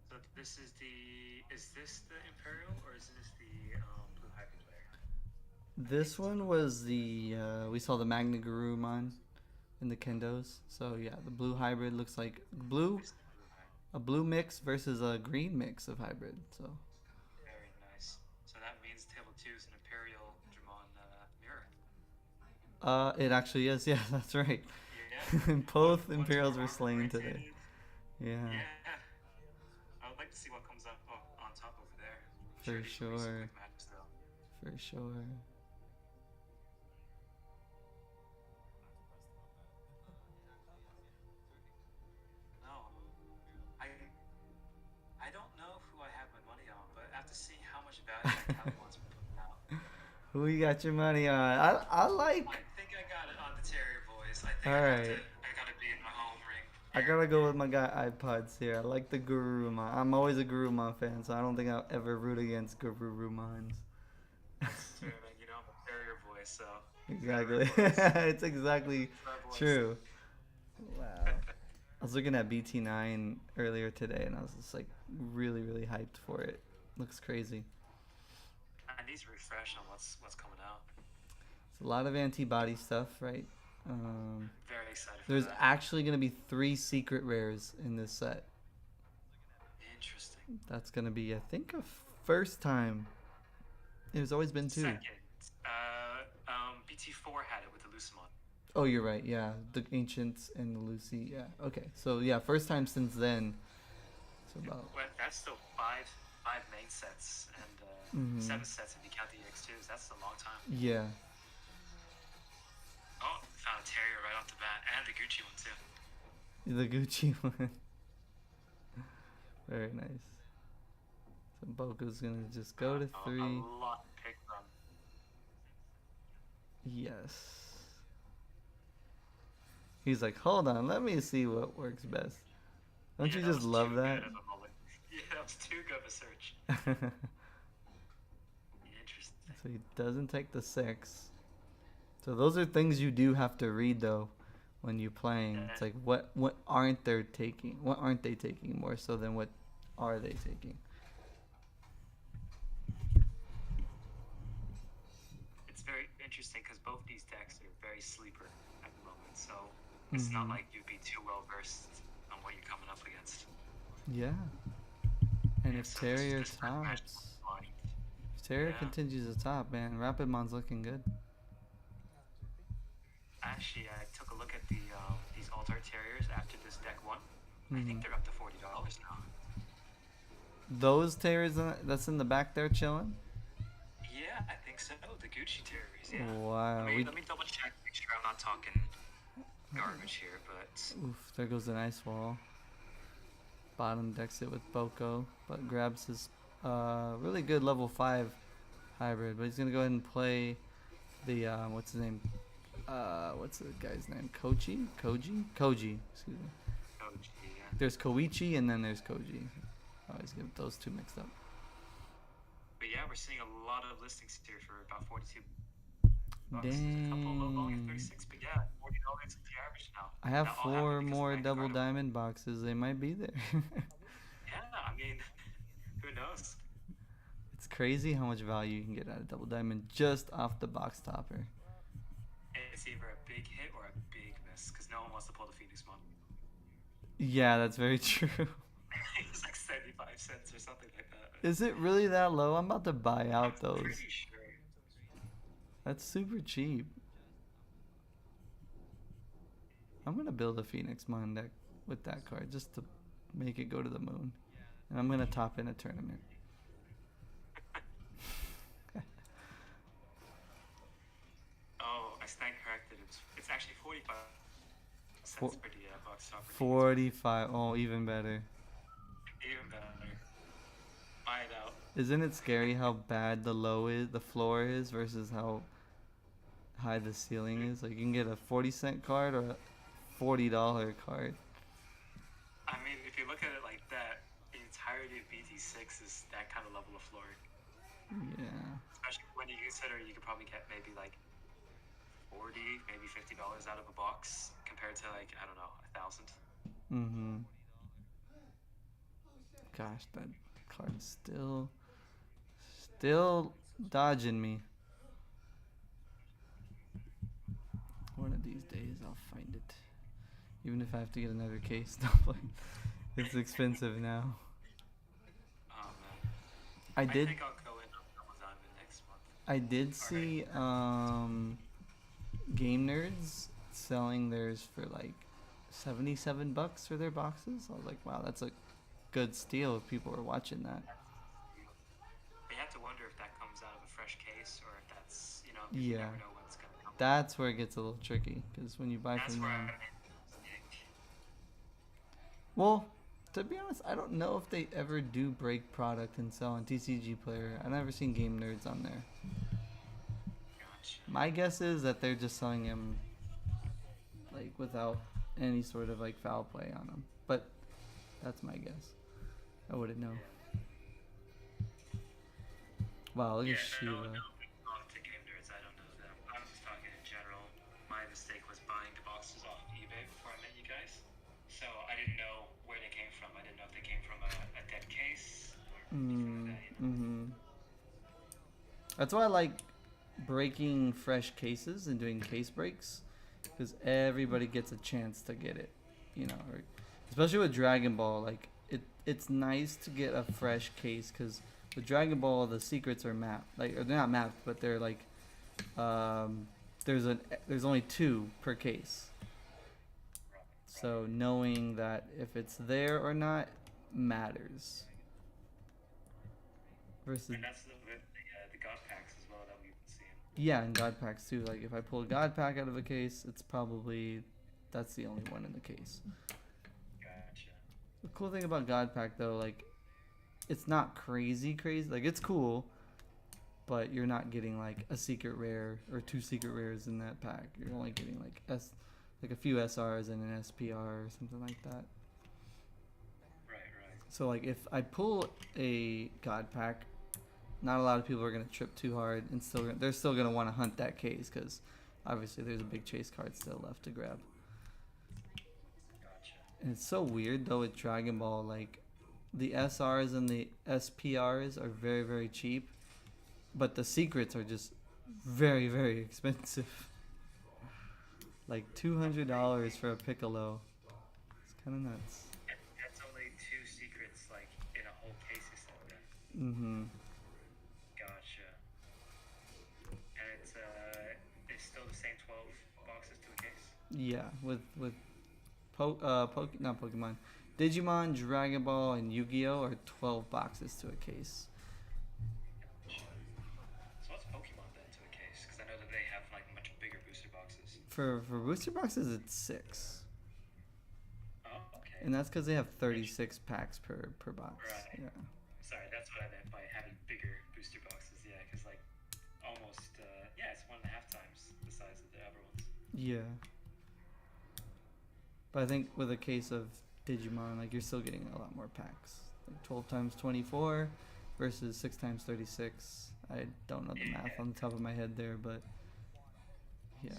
Speaker 2: So is this the Imperial or is this the Blue Hybrid player?
Speaker 1: This one was the we saw the Magna Garurumon in the Kendos. So yeah, the blue hybrid looks like blue,
Speaker 2: It's the Blue Hybrid.
Speaker 1: a blue mix versus a green mix of hybrid. So
Speaker 2: Very nice. So that means table 2 is an Imperial Dramon mirror.
Speaker 1: it actually is. Yeah, that's right.
Speaker 2: Yeah.
Speaker 1: Both
Speaker 2: One's
Speaker 1: Imperials
Speaker 2: more
Speaker 1: were slain
Speaker 2: rotated.
Speaker 1: today. Yeah,
Speaker 2: Yeah. I would like to see what comes up on top over there.
Speaker 1: For
Speaker 2: These will be some
Speaker 1: sure.
Speaker 2: quick matches, though.
Speaker 1: for sure.
Speaker 2: No. I don't know who I have my money on, but after seeing how much value that Caliban's been putting out,
Speaker 1: Who you got your money on? I like.
Speaker 2: I think I got it on the Terrier Boys. I think
Speaker 1: Alright.
Speaker 2: I gotta be in my home ring.
Speaker 1: I gotta go with my guy iPods here. I like the Garurumon. I'm always a Garurumon fan, so I don't think I'll ever root against Garurumons.
Speaker 2: That's true, man. You know I'm a Terrier Boy, so
Speaker 1: Exactly.
Speaker 2: Boys.
Speaker 1: It's exactly
Speaker 2: Our boys.
Speaker 1: true. Wow. I was looking at BT9 earlier today, and I was just like really, really hyped for it. Looks crazy.
Speaker 2: I need to refresh on what's coming out.
Speaker 1: It's a lot of antibody stuff, right? Um,
Speaker 2: Very excited for
Speaker 1: there's
Speaker 2: that.
Speaker 1: actually gonna be 3 secret rares in this set.
Speaker 2: Interesting.
Speaker 1: That's gonna be, I think, a first time. There's always been 2.
Speaker 2: Second, BT4 had it with the Lucimon.
Speaker 1: Oh, you're right. Yeah, the ancients and the Lucy. Yeah. Okay. So yeah, first time since then. So about.
Speaker 2: Well, that's still five main sets and
Speaker 1: Mhm.
Speaker 2: 7 sets if you count the EX2s. That's a long time.
Speaker 1: Yeah.
Speaker 2: Oh, found a Terrier right off the bat, and the Gucci one too.
Speaker 1: The Gucci one. Very nice. So Boko's gonna just go to 3.
Speaker 2: A lot to pick from.
Speaker 1: Yes. He's like, hold on, let me see what works best. Don't
Speaker 2: Yeah,
Speaker 1: you
Speaker 2: that
Speaker 1: just
Speaker 2: was
Speaker 1: love
Speaker 2: too
Speaker 1: that?
Speaker 2: good of a moment. Yeah, that was too good of a search. Interesting.
Speaker 1: So he doesn't take the 6. So those are things you do have to read though when you're playing. It's like what aren't they taking? What aren't they taking more so than what are they taking?
Speaker 2: It's very interesting because both these decks are very sleeper at the moment, so it's not
Speaker 1: Mhm.
Speaker 2: like you'd be too well versed on what you're coming up against.
Speaker 1: Yeah. And if
Speaker 2: So
Speaker 1: Terrier
Speaker 2: this match
Speaker 1: tops,
Speaker 2: is fine.
Speaker 1: if Terrier
Speaker 2: Yeah.
Speaker 1: continues to top, man, Rapidmon's looking good.
Speaker 2: Actually, I took a look at these Altar Terriers after this deck one. I
Speaker 1: Mhm.
Speaker 2: think they're up to $40 now.
Speaker 1: Those Terriers that's in the back there chilling.
Speaker 2: Yeah, I think so. The Gucci Terriers, yeah.
Speaker 1: Wow.
Speaker 2: Let me double check, make sure I'm not talking garbage here, but
Speaker 1: Oof, there goes an ice wall. Bottom decks it with Boko, but grabs his really good level 5 hybrid. But he's gonna go ahead and play the what's his name? What's the guy's name? Koji? Koji. Excuse me.
Speaker 2: oh gee, yeah.
Speaker 1: There's Koichi and then there's Koji. I always get those two mixed up.
Speaker 2: But yeah, we're seeing a lot of listings here for about $42. There's a couple low volume
Speaker 1: Dang.
Speaker 2: 36, but yeah, $40 is the average now.
Speaker 1: I have
Speaker 2: That all happened
Speaker 1: 4
Speaker 2: because of
Speaker 1: more
Speaker 2: Magna
Speaker 1: double
Speaker 2: Carta.
Speaker 1: diamond boxes. They might be there.
Speaker 2: Yeah, I mean, who knows?
Speaker 1: It's crazy how much value you can get out of double diamond just off the box topper.
Speaker 2: It's either a big hit or a big miss, because no one wants to pull the Phoenix Mon.
Speaker 1: Yeah, that's very true.
Speaker 2: It's like 75 cents or something like that.
Speaker 1: Is it really that low? I'm about to buy out
Speaker 2: I'm
Speaker 1: those.
Speaker 2: pretty sure.
Speaker 1: That's super cheap. I'm gonna build a Phoenix Mon deck with that card just to make it go to the moon. And I'm gonna top in a tournament.
Speaker 2: Oh, I stand corrected. It's actually 45 cents
Speaker 1: For-
Speaker 2: for the box top.
Speaker 1: 45. Oh, even better.
Speaker 2: Even better. Buy it out.
Speaker 1: Isn't it scary how bad the floor is versus how high the ceiling is? Like you can get a 40-cent card or a $40 card.
Speaker 2: I mean, if you look at it like that, the entirety of BT6 is that kind of level of floor.
Speaker 1: Yeah.
Speaker 2: Especially when you consider you could probably get maybe like 40, maybe $50 out of a box compared to like, I don't know, 1,000.
Speaker 1: Mm-hmm. Gosh, that card is still dodging me. One of these days I'll find it. Even if I have to get another case. It's expensive now.
Speaker 2: Oh man.
Speaker 1: I did
Speaker 2: think I'll go in on Double Diamond next month.
Speaker 1: I did see Game Nerds selling theirs for like $77 for their boxes. I was like, wow, that's a good steal if people are watching that.
Speaker 2: You have to wonder if that comes out of a fresh case or if that's, you
Speaker 1: Yeah.
Speaker 2: never know when it's going to come.
Speaker 1: That's where it gets a little tricky because when you buy
Speaker 2: That's
Speaker 1: from
Speaker 2: where
Speaker 1: them,
Speaker 2: think.
Speaker 1: well, to be honest, I don't know if they ever do break product and sell on TCG Player. I've never seen Game Nerds on there.
Speaker 2: Gotcha.
Speaker 1: My guess is that they're just selling them like without any sort of like foul play on them. But that's my guess. I wouldn't know. Wow, look
Speaker 2: Yeah,
Speaker 1: at
Speaker 2: I
Speaker 1: Shiva.
Speaker 2: don't know. To Game Nerds, I don't know them. I'm just talking in
Speaker 1: That's why I like breaking fresh cases and doing case breaks, because everybody gets a chance to get it. You know, or, especially with Dragon Ball, like it's nice to get a fresh case because with Dragon Ball the secrets are mapped, like or they're not mapped, but they're like um, there's only two per case. So knowing that if it's there or not matters. Versus
Speaker 2: And that's the God packs as well that we've been seeing.
Speaker 1: yeah, and God packs too. Like if I pull a God pack out of a case, it's probably that's the only one in the case.
Speaker 2: Gotcha.
Speaker 1: The cool thing about God pack though, like it's not crazy. Like it's cool, but you're not getting like a secret rare or two secret rares in that pack. You're only getting like a few SRs and an SPR or something like that.
Speaker 2: Right, right.
Speaker 1: So like if I pull a God pack, not a lot of people are gonna trip too hard, and they're still gonna want to hunt that case because obviously there's a big chase card still left to grab.
Speaker 2: Gotcha.
Speaker 1: And it's so weird though with Dragon Ball, like the SRs and the SPRs are very very cheap, but the secrets are just very very expensive. Like $200 for a Piccolo. It's kind of nuts.
Speaker 2: That's only two secrets, like in a whole case, you said that.
Speaker 1: Mm-hmm.
Speaker 2: Gotcha. And it's still the same 12 boxes to a case.
Speaker 1: Yeah, with not Pokemon, Digimon, Dragon Ball, and Yu-Gi-Oh are 12 boxes to a case.
Speaker 2: Gotcha. So what's Pokemon then to a case? Because I know that they have like much bigger booster boxes.
Speaker 1: For booster boxes, it's 6,
Speaker 2: Oh, okay.
Speaker 1: and that's because they have 36 packs per box.
Speaker 2: Right.
Speaker 1: Yeah.
Speaker 2: Sorry, that's what I meant by having bigger booster boxes. Yeah, because like almost yeah, it's 1.5 times the size of the other ones.
Speaker 1: Yeah. But I think with a case of Digimon, like you're still getting a lot more packs. Like 12 times 24 versus 6 times 36. I don't know the math on the top of my head there, but yeah.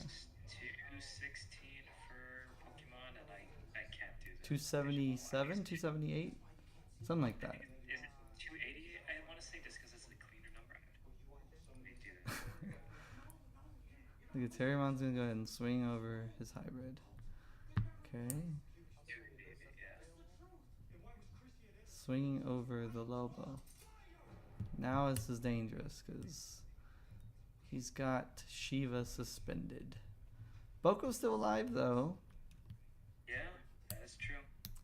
Speaker 2: 216 for Pokemon, and I can't do the
Speaker 1: 277, 278, something like that.
Speaker 2: Is it 280? I want to say just because it's a cleaner number. Let me do that.
Speaker 1: Look at Terrymon's gonna go ahead and swing over his hybrid. Okay.
Speaker 2: 280, yeah.
Speaker 1: Swinging over the Lobo. Now this is dangerous because he's got Shiva suspended. Boko's still alive though.
Speaker 2: Yeah, that is true.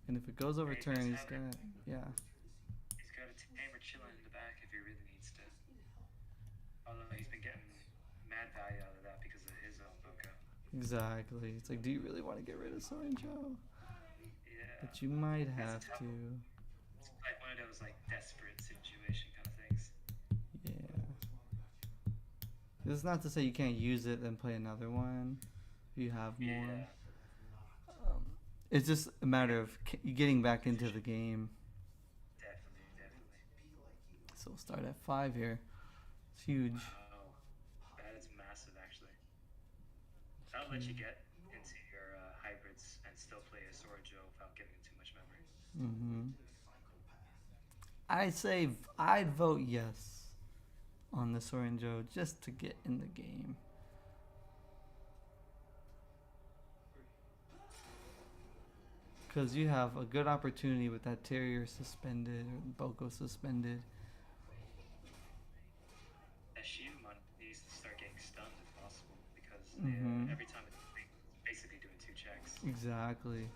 Speaker 1: And if it goes over
Speaker 2: Yeah, he
Speaker 1: turn,
Speaker 2: does
Speaker 1: he's
Speaker 2: have
Speaker 1: gonna, yeah.
Speaker 2: He's got a tamer chilling in the back if he really needs to. Although he's been getting mad value out of that because of his own Boko.
Speaker 1: Exactly. It's like, do you really want to get rid of Sorenjo?
Speaker 2: Yeah.
Speaker 1: But you might
Speaker 2: It's
Speaker 1: have
Speaker 2: tough.
Speaker 1: to.
Speaker 2: It's like one of those like desperate situation kind of things.
Speaker 1: Yeah. It's not to say you can't use it and play another one if you have more.
Speaker 2: Yeah.
Speaker 1: It's just a matter of getting back into the game.
Speaker 2: Definitely, definitely.
Speaker 1: So we'll start at 5 here. It's huge.
Speaker 2: Wow. That is massive, actually. That'll let you get into your hybrids and still play a Sworjo without giving it too much memory.
Speaker 1: Mm-hmm. I say I'd vote yes on the Sorenjo just to get in the game. Because you have a good opportunity with that Terrier suspended or Boko suspended.
Speaker 2: That Shivamon needs to start getting stunned if possible because
Speaker 1: Mhm.
Speaker 2: every time it's basically doing 2 checks.
Speaker 1: Exactly.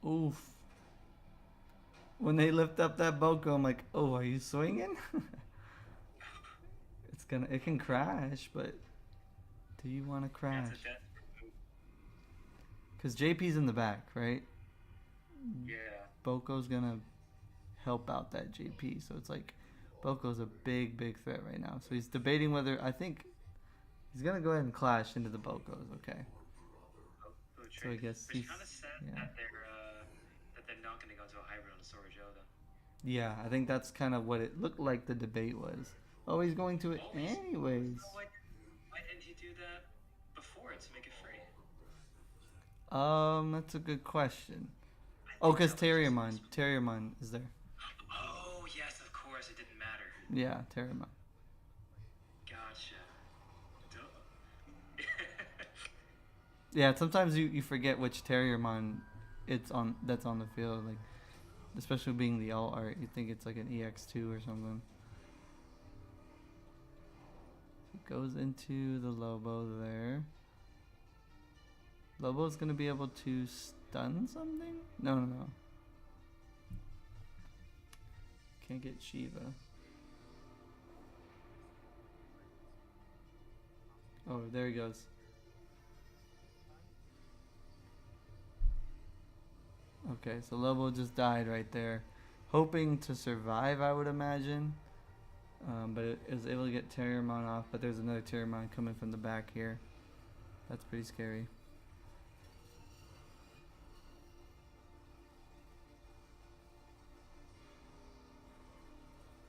Speaker 1: Oof. When they lift up that Boko, I'm like, oh, are you swinging? It can crash, but do you want to crash?
Speaker 2: That's a death move.
Speaker 1: Because JP's in the back, right?
Speaker 2: Yeah.
Speaker 1: Boko's gonna help out that JP, so it's like Boko's a big threat right now. So he's debating whether, I think he's gonna go ahead and clash into the Bokos. Okay. So I guess
Speaker 2: Which
Speaker 1: he's,
Speaker 2: kind of sad
Speaker 1: yeah.
Speaker 2: that they're not going to go to a hybrid on the Sworjo though.
Speaker 1: Yeah, I think that's kind of what it looked like the debate was. Oh, he's going to it anyways.
Speaker 2: Why didn't he do that before to make it free?
Speaker 1: That's a good question. Oh, because Terriermon is there.
Speaker 2: Oh cars, it didn't matter.
Speaker 1: Yeah, Terramon.
Speaker 2: Gotcha. Duh.
Speaker 1: Yeah, sometimes you forget which Terriermon that's on the field, like especially being the alt art, you think it's like an EX2 or something. It goes into the Lobo there. Lobo's gonna be able to stun something? No, no, no. Can't get Shiva. Oh, there he goes. Okay, so Lobo just died right there. Hoping to survive, I would imagine. But it was able to get Terriermon off, but there's another Terriermon coming from the back here. That's pretty scary.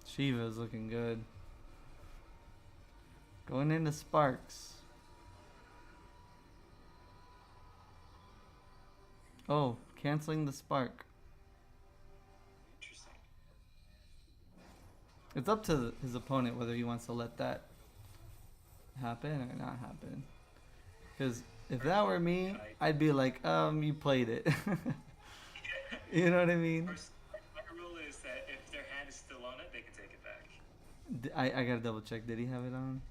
Speaker 1: Shiva's looking good. Going into Sparks. Oh, canceling the Spark.
Speaker 2: Interesting.
Speaker 1: It's up to his opponent whether he wants to let that happen or not happen. Because if that were me, I'd be like, you played it. You know what I mean?
Speaker 2: My rule is that if their hand is still on it, they can take it back.
Speaker 1: I gotta double check. Did he have it on?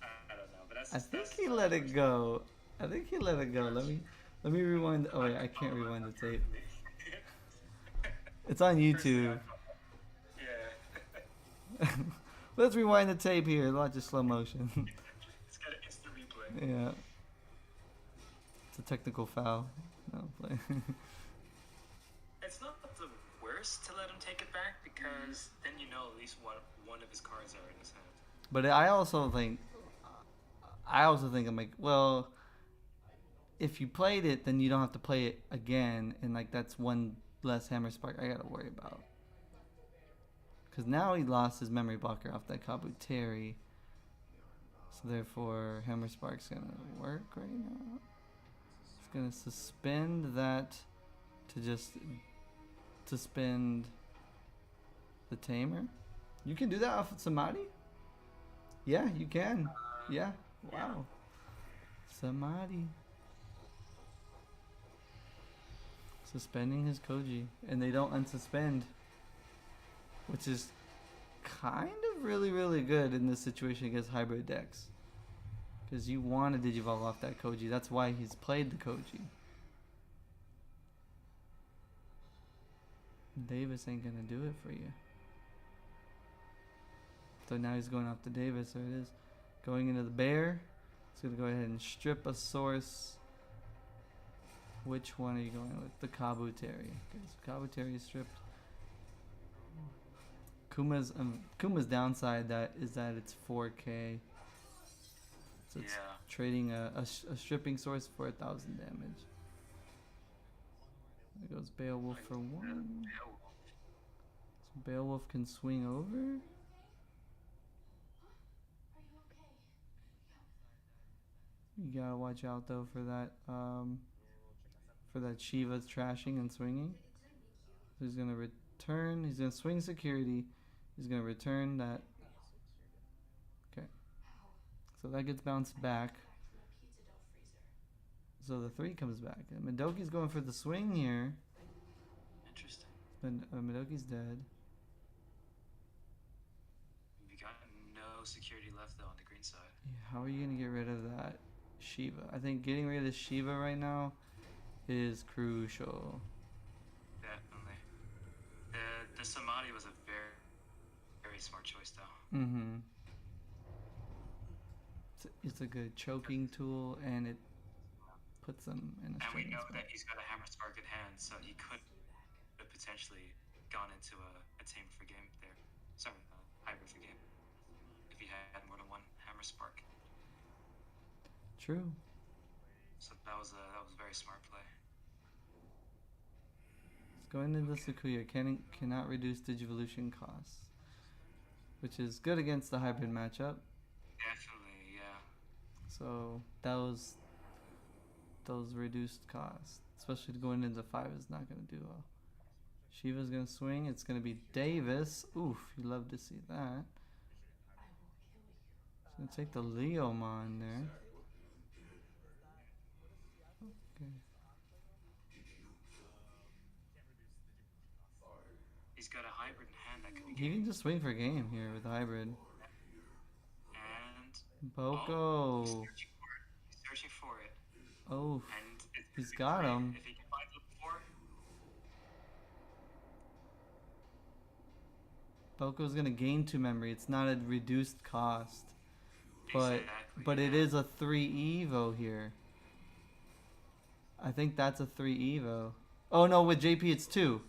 Speaker 2: I don't know, but that's.
Speaker 1: I think he let it go. I think he let it go. Let me rewind. Oh wait, I can't rewind the tape. It's on YouTube.
Speaker 2: Yeah.
Speaker 1: Let's rewind the tape here. Watch the slow motion.
Speaker 2: It's got an instant replay.
Speaker 1: Yeah. It's a technical foul. No play.
Speaker 2: It's not the worst to let him take it back because then you know at least one of his cards are in his hand.
Speaker 1: But I also think I'm like, well, if you played it, then you don't have to play it again, and like that's one less Hammer Spark I gotta worry about. Because now he lost his memory blocker off that Kabuteri, so therefore Hammer Spark's gonna work right now. It's gonna suspend that to just suspend the Tamer. You can do that off of Samadhi? Yeah, you can. Yeah. Wow. Samadhi. Suspending his Koji. And they don't unsuspend. Which is kind of really, really good in this situation against hybrid decks. Because you want to Digivolve off that Koji. That's why he's played the Koji. Davis ain't gonna do it for you. So now he's going off to Davis. There it is. Going into the bear. He's gonna go ahead and strip a source. Which one are you going with? The Kabuteri. Okay, so Kabuteri is stripped. Kuma's downside is that it's 4K. So it's trading a stripping source for 1,000 damage. There goes Beowulf for 1. So Beowulf can swing over. You gotta watch out though for that Shiva's trashing and swinging. So he's gonna return. He's gonna swing security. He's gonna return that. Okay. So that gets bounced back. So the 3 comes back. And Midoki's going for the swing here.
Speaker 2: Interesting.
Speaker 1: And Midoki's dead.
Speaker 2: We got no security left though on the green side.
Speaker 1: Yeah, how are you gonna get rid of that Shiva? I think getting rid of Shiva right now is crucial.
Speaker 2: Definitely. The Samadhi was a very, very smart choice though.
Speaker 1: Mm-hmm. It's a good choking tool, and it puts them in a
Speaker 2: And we
Speaker 1: strange
Speaker 2: know
Speaker 1: spot.
Speaker 2: that he's got a Hammer Spark in hand, so he could have potentially gone into a Tamer for game there. Sorry, hybrid for game. If he had more than one Hammer Spark.
Speaker 1: True.
Speaker 2: So that was a very smart play.
Speaker 1: It's going into Sakuya. Cannot reduce Digivolution costs, which is good against the hybrid matchup.
Speaker 2: Definitely, yeah.
Speaker 1: So those reduced costs, especially going into 5, is not going to do well. Shiva's gonna swing. It's gonna be Davis. Oof, you love to see that. He's gonna take the Leomon there. Okay.
Speaker 2: He's got a hybrid in hand that could be
Speaker 1: He
Speaker 2: game.
Speaker 1: can just swing for game here with hybrid.
Speaker 2: And
Speaker 1: Boko.
Speaker 2: he's searching for it.
Speaker 1: Oh,
Speaker 2: And it's
Speaker 1: he's
Speaker 2: gonna be
Speaker 1: got
Speaker 2: great
Speaker 1: him.
Speaker 2: if he can find the 4.
Speaker 1: Boko's gonna gain 2 memory. It's not a reduced cost. But
Speaker 2: Exactly,
Speaker 1: but it
Speaker 2: yeah.
Speaker 1: is a 3 Evo here. I think that's a 3 Evo. Oh no, with JP it's 2.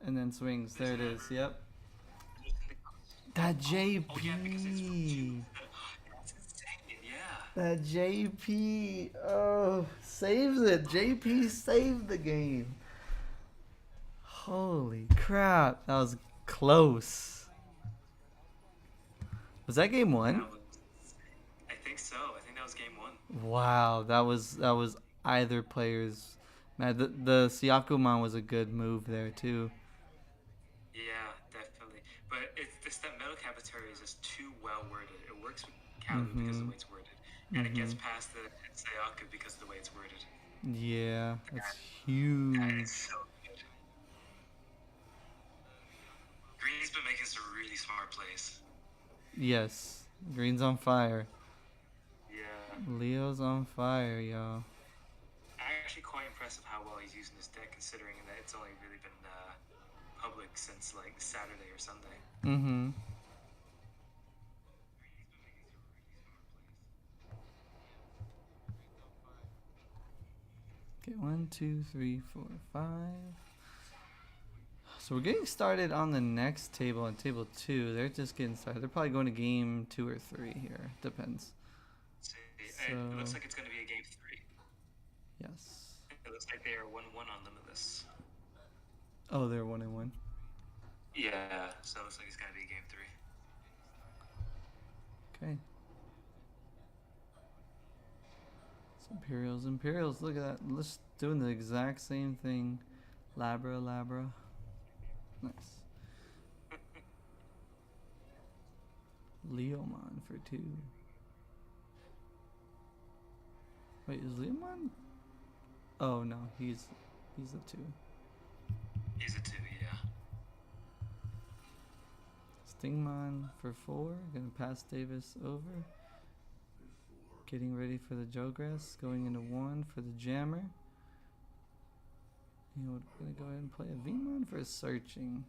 Speaker 1: And then swings. There it is. Yep. That JP.
Speaker 2: Oh yeah, because it's from 2. That's insane, yeah.
Speaker 1: That JP. Oh, saves it. JP saved the game. Holy crap. That was close. Was that game 1?
Speaker 2: That was, I think so. I think that was game 1.
Speaker 1: Wow, that was either player's. Man, the Siakuman was a good move there too.
Speaker 2: Yeah, definitely. But it's that metal capitary is just too well worded. It works with Kalu because of the way it's worded, and it gets past the Sayaku because of the way it's worded.
Speaker 1: Yeah, that's
Speaker 2: That
Speaker 1: huge.
Speaker 2: is so good. Green's been making some really smart plays.
Speaker 1: Yes, Green's on fire.
Speaker 2: Yeah.
Speaker 1: Leo's on fire, y'all.
Speaker 2: Actually quite impressive how well he's using this deck, considering that it's only really been public since like Saturday or Sunday.
Speaker 1: Mm-hmm. Okay, 1, 2, 3, 4, 5. So we're getting started on the next table, on table 2. They're just getting started. They're probably going to game 2 or 3 here. Depends.
Speaker 2: See,
Speaker 1: So-
Speaker 2: it looks like it's going to be a game 3.
Speaker 1: Yes.
Speaker 2: It looks like they are 1-1 on Limitless.
Speaker 1: Oh, they're 1 and 1.
Speaker 2: Yeah, so it looks like it's going to be a game 3.
Speaker 1: Okay. It's Imperials. Look at that. Let's doing the exact same thing. Labra. Nice. Leomon for 2. Wait, is Leomon? Oh no, he's a 2.
Speaker 2: He's a 2, yeah.
Speaker 1: Stingmon for 4. Gonna pass Davis over. Getting ready for the Jogress. Going into 1 for the Jammer. And we're gonna go ahead and play a Vmon for searching.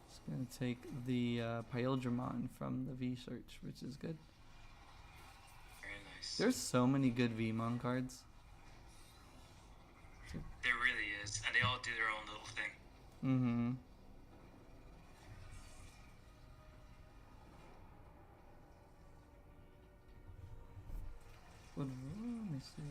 Speaker 1: Just gonna take the Pyldramon from the V search, which is good.
Speaker 2: Very nice.
Speaker 1: There's so many good Vmon cards.
Speaker 2: There really is, and they all do their own little thing.
Speaker 1: Mm-hmm. Let me see.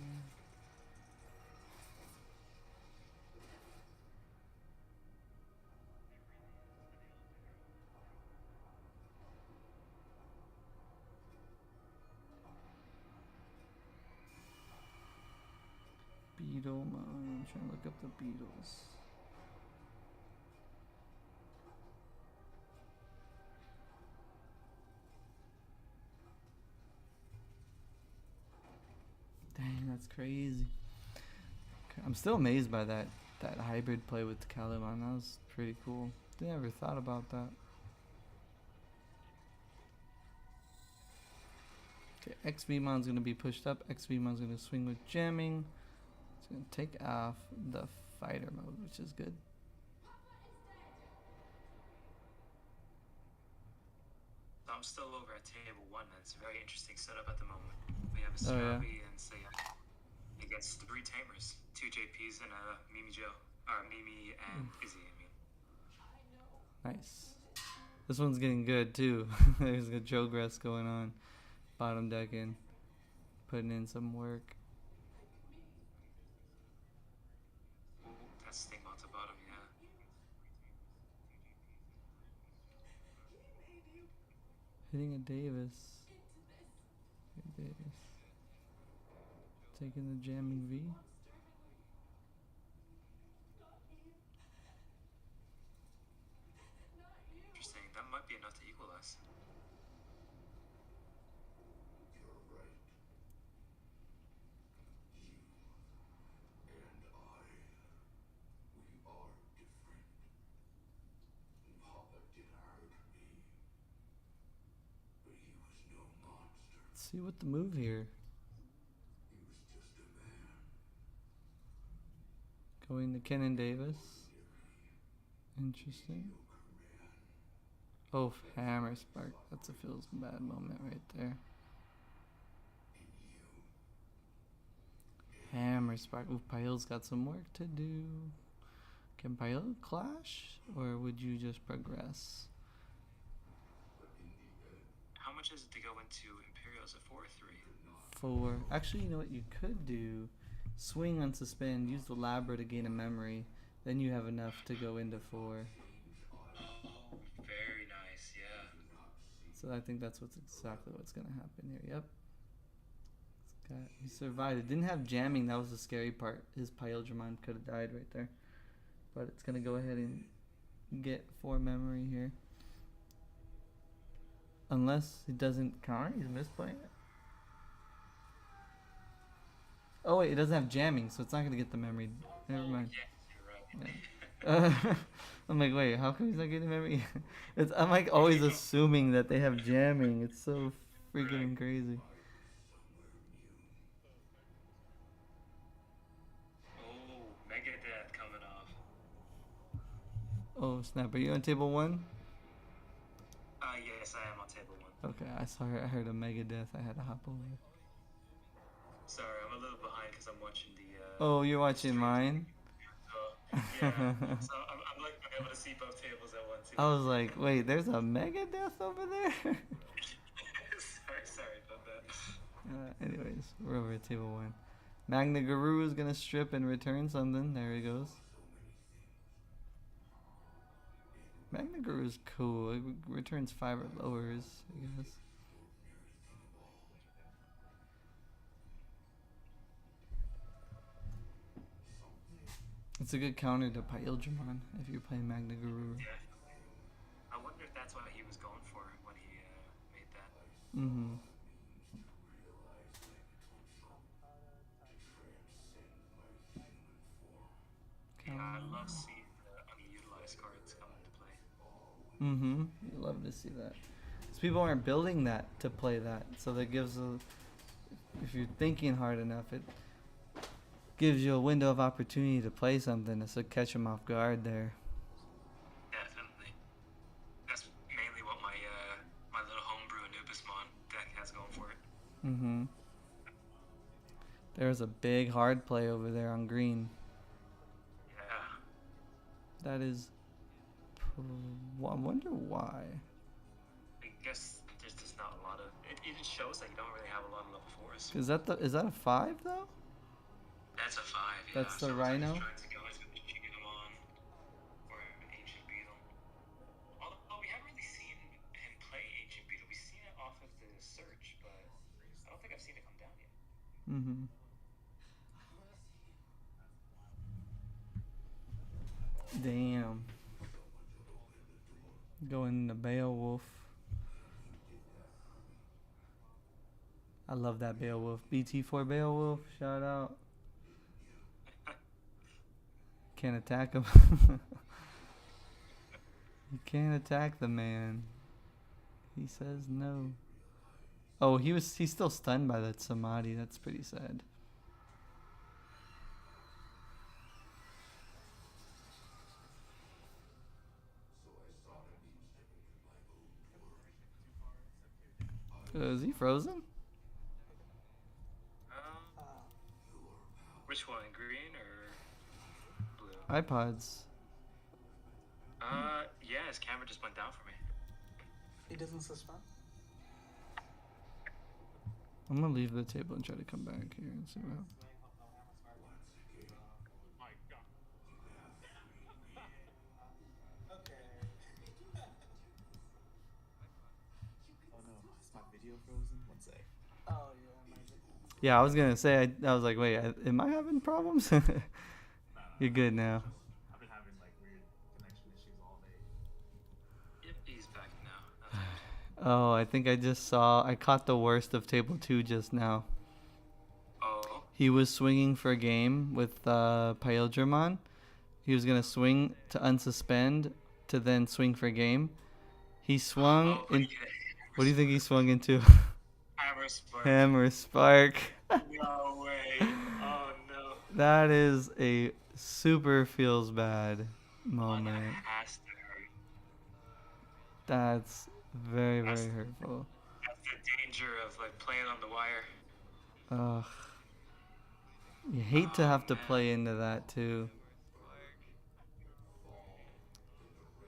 Speaker 1: Beetlemon. I'm trying to look up the Beatles. Dang, that's crazy. Okay, I'm still amazed by that hybrid play with Calamon. That was pretty cool. Never thought about that. Okay, XVmon's gonna be pushed up. XVmon's gonna swing with jamming. It's gonna take off the fighter mode, which is good.
Speaker 2: So I'm still over at table 1, and it's a very interesting setup at the moment. We have a
Speaker 1: Oh, yeah.
Speaker 2: Sarabi and Sayak against 3 Tamers, 2 JPs and a Mimi Joe. Or Mimi and Izzy, I mean.
Speaker 1: Nice. This one's getting good too. There's a Jogress going on. Bottom decking. Putting in some work.
Speaker 2: Ooh, that's Stingmon to bottom, yeah.
Speaker 1: Hitting a Davis. taking the jamming V.
Speaker 2: Interesting. That might be enough to equalize.
Speaker 5: You're right. You and I, we are different. Papa did hurt me, but he was no monster.
Speaker 1: Let's see what the move here.
Speaker 5: He was just a man.
Speaker 1: Going to Kenan Davis. Interesting. Oh, hammer spark. That's a feels bad moment right there. Hammer spark. Ooh, Pael's got some work to do. Can Pael clash? Or would you just progress?
Speaker 2: How much is it to go into Imperial? Is it 4 or 3?
Speaker 1: 4. Actually, you know what you could do? Swing on suspend, use the Labra to gain a memory. Then you have enough to go into 4.
Speaker 2: Oh, very nice, yeah.
Speaker 1: So I think that's exactly what's gonna happen here. Yep. He survived. It didn't have jamming. That was the scary part. His Paildramon could have died right there. But it's gonna go ahead and get 4 memory here. Unless he doesn't counter, he's misplaying it. Oh wait, it doesn't have jamming, so it's not gonna get the memory. Never mind.
Speaker 2: Yes, you're right.
Speaker 1: Yeah. I'm like, wait, how come he's not getting memory? I'm like always assuming that they have jamming. It's so freaking crazy.
Speaker 2: Oh, Megadeth coming off.
Speaker 1: Oh snap! Are you on table 1?
Speaker 2: Yes, I am on table 1.
Speaker 1: Okay, I heard a Megadeth. I had to hop over.
Speaker 2: Sorry, I'm a little behind because I'm watching the.
Speaker 1: Oh, you're watching mine?
Speaker 2: Yeah, so I'm like able to see both tables at once.
Speaker 1: I was like, wait, there's a Megadeth over there?
Speaker 2: sorry about that.
Speaker 1: Anyways, we're over at table 1. Magna Guru is gonna strip and return something. There he goes. Magna Guru is cool. It returns 5 or lowers, I guess. It's a good counter to Paildramon if you're playing Magna Guru.
Speaker 2: Yeah. I wonder if that's what he was going for when he made that.
Speaker 1: Mm-hmm.
Speaker 2: Yeah, I love seeing the underutilized cards come into play.
Speaker 1: Mm-hmm. You love to see that. Because people aren't building that to play that. So that gives if you're thinking hard enough, it gives you a window of opportunity to play something to catch them off guard there.
Speaker 2: Definitely. That's mainly what my my little homebrew Anubismon deck has going for it.
Speaker 1: Mm-hmm. There's a big hard play over there on green.
Speaker 2: Yeah.
Speaker 1: That is... I wonder why.
Speaker 2: I guess there's just not a lot of... It even shows that you don't really have a lot of level 4s.
Speaker 1: Is that a 5 though?
Speaker 2: That's a 5, yeah.
Speaker 1: That's the
Speaker 2: so
Speaker 1: Rhino?
Speaker 2: Trying to go into the Digimon or an Ancient Beetle. Although we haven't really seen him play Ancient Beetle. We've seen it off of the search, but I don't think I've seen it come down yet.
Speaker 1: Mm-hmm. Damn. Going to Beowulf. I love that Beowulf. BT4 Beowulf, shout out. Can't attack him. You can't attack the man. He says no. Oh, he's still stunned by that Samadhi. That's pretty sad. Is he frozen?
Speaker 2: Which one, green or blue?
Speaker 1: iPods.
Speaker 2: Yeah, his camera just went down for me.
Speaker 3: He doesn't suspend?
Speaker 1: I'm gonna leave the table and try to come back here and see what happens.
Speaker 6: Oh no, is my video frozen? One sec.
Speaker 3: Oh, yeah, maybe.
Speaker 1: Yeah, I was gonna say. I was like, wait, am I having problems?
Speaker 6: No, no,
Speaker 1: You're
Speaker 6: no.
Speaker 1: good now.
Speaker 6: I've been having like weird connection issues all day.
Speaker 2: Yep, he's back now. That's good.
Speaker 1: Oh, I think I just saw. I caught the worst of table two just now.
Speaker 2: Oh.
Speaker 1: He was swinging for a game with Pyldramon. He was gonna swing to unsuspend to then swing for a game. He swung
Speaker 2: Oh, but
Speaker 1: in.
Speaker 2: he hit
Speaker 1: What do you think he swung into?
Speaker 2: a hammer spark.
Speaker 1: Hammer Spark.
Speaker 2: No way. Oh no.
Speaker 1: That is a super feels bad
Speaker 2: Oh, that
Speaker 1: moment.
Speaker 2: has to hurt.
Speaker 1: That's very,
Speaker 2: That's
Speaker 1: very hurtful.
Speaker 2: that's the danger of like playing on the wire.
Speaker 1: Ugh. You hate to
Speaker 2: Oh
Speaker 1: have to
Speaker 2: man.
Speaker 1: play into that too.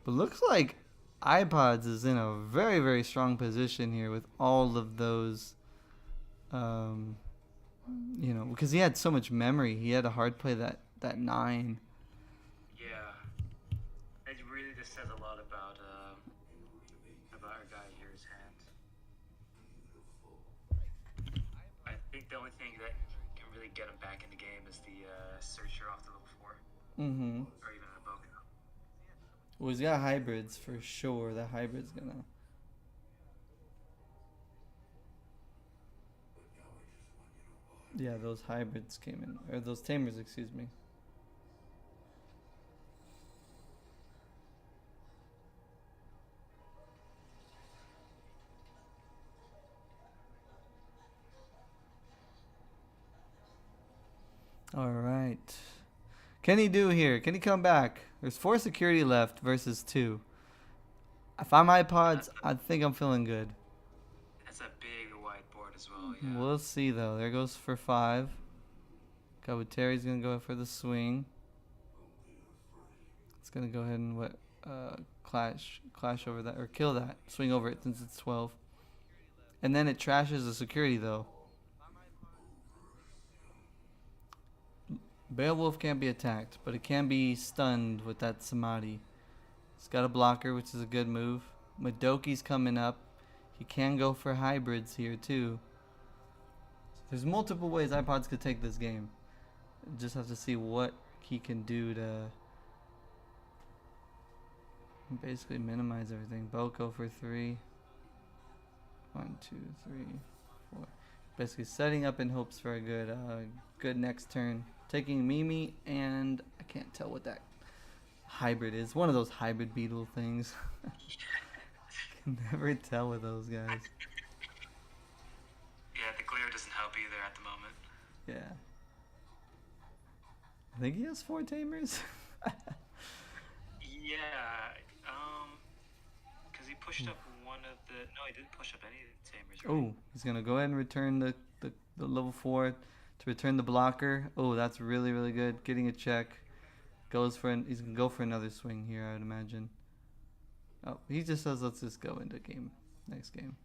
Speaker 1: But looks like iPods is in a very, very strong position here with all of those, um, because he had so much memory. He had a hard play that 9.
Speaker 2: Yeah. It really just says a lot about our guy here's hand. I think the only thing that can really get him back in the game is the searcher off the level 4,
Speaker 1: Mm-hmm.
Speaker 2: or even a Boku.
Speaker 1: Well, he's got hybrids for sure. That hybrid's gonna. Yeah, those hybrids came in, or those tamers, excuse me. All right. Can he do here? Can he come back? There's 4 security left versus 2. If I'm iPods, I think I'm feeling good.
Speaker 2: That's a big whiteboard as well. Yeah.
Speaker 1: We'll see though. There goes for 5. Kabuteri's gonna go for the swing. It's gonna go ahead and clash over that or kill that. Swing over it since it's 12. And then it trashes the security though. Beowulf can't be attacked, but it can be stunned with that Samadhi. It's got a blocker, which is a good move. Madoki's coming up. He can go for hybrids here too. There's multiple ways iPods could take this game. Just have to see what he can do to basically minimize everything. Boko for 3. 1, 2, 3, 4. Basically setting up in hopes for a good next turn. Taking Mimi, and I can't tell what that hybrid is. One of those hybrid beetle things. Can never tell with those guys.
Speaker 2: Yeah, the glare doesn't help either at the moment.
Speaker 1: Yeah. I think he has 4 tamers.
Speaker 2: Yeah, because he pushed up one of the. No, he didn't push up any of the tamers. Right?
Speaker 1: Oh, he's gonna go ahead and return the level 4 to return the blocker. Oh, that's really, really good. Getting a check. He's gonna go for another swing here, I would imagine. Oh, he just says let's just go into next game.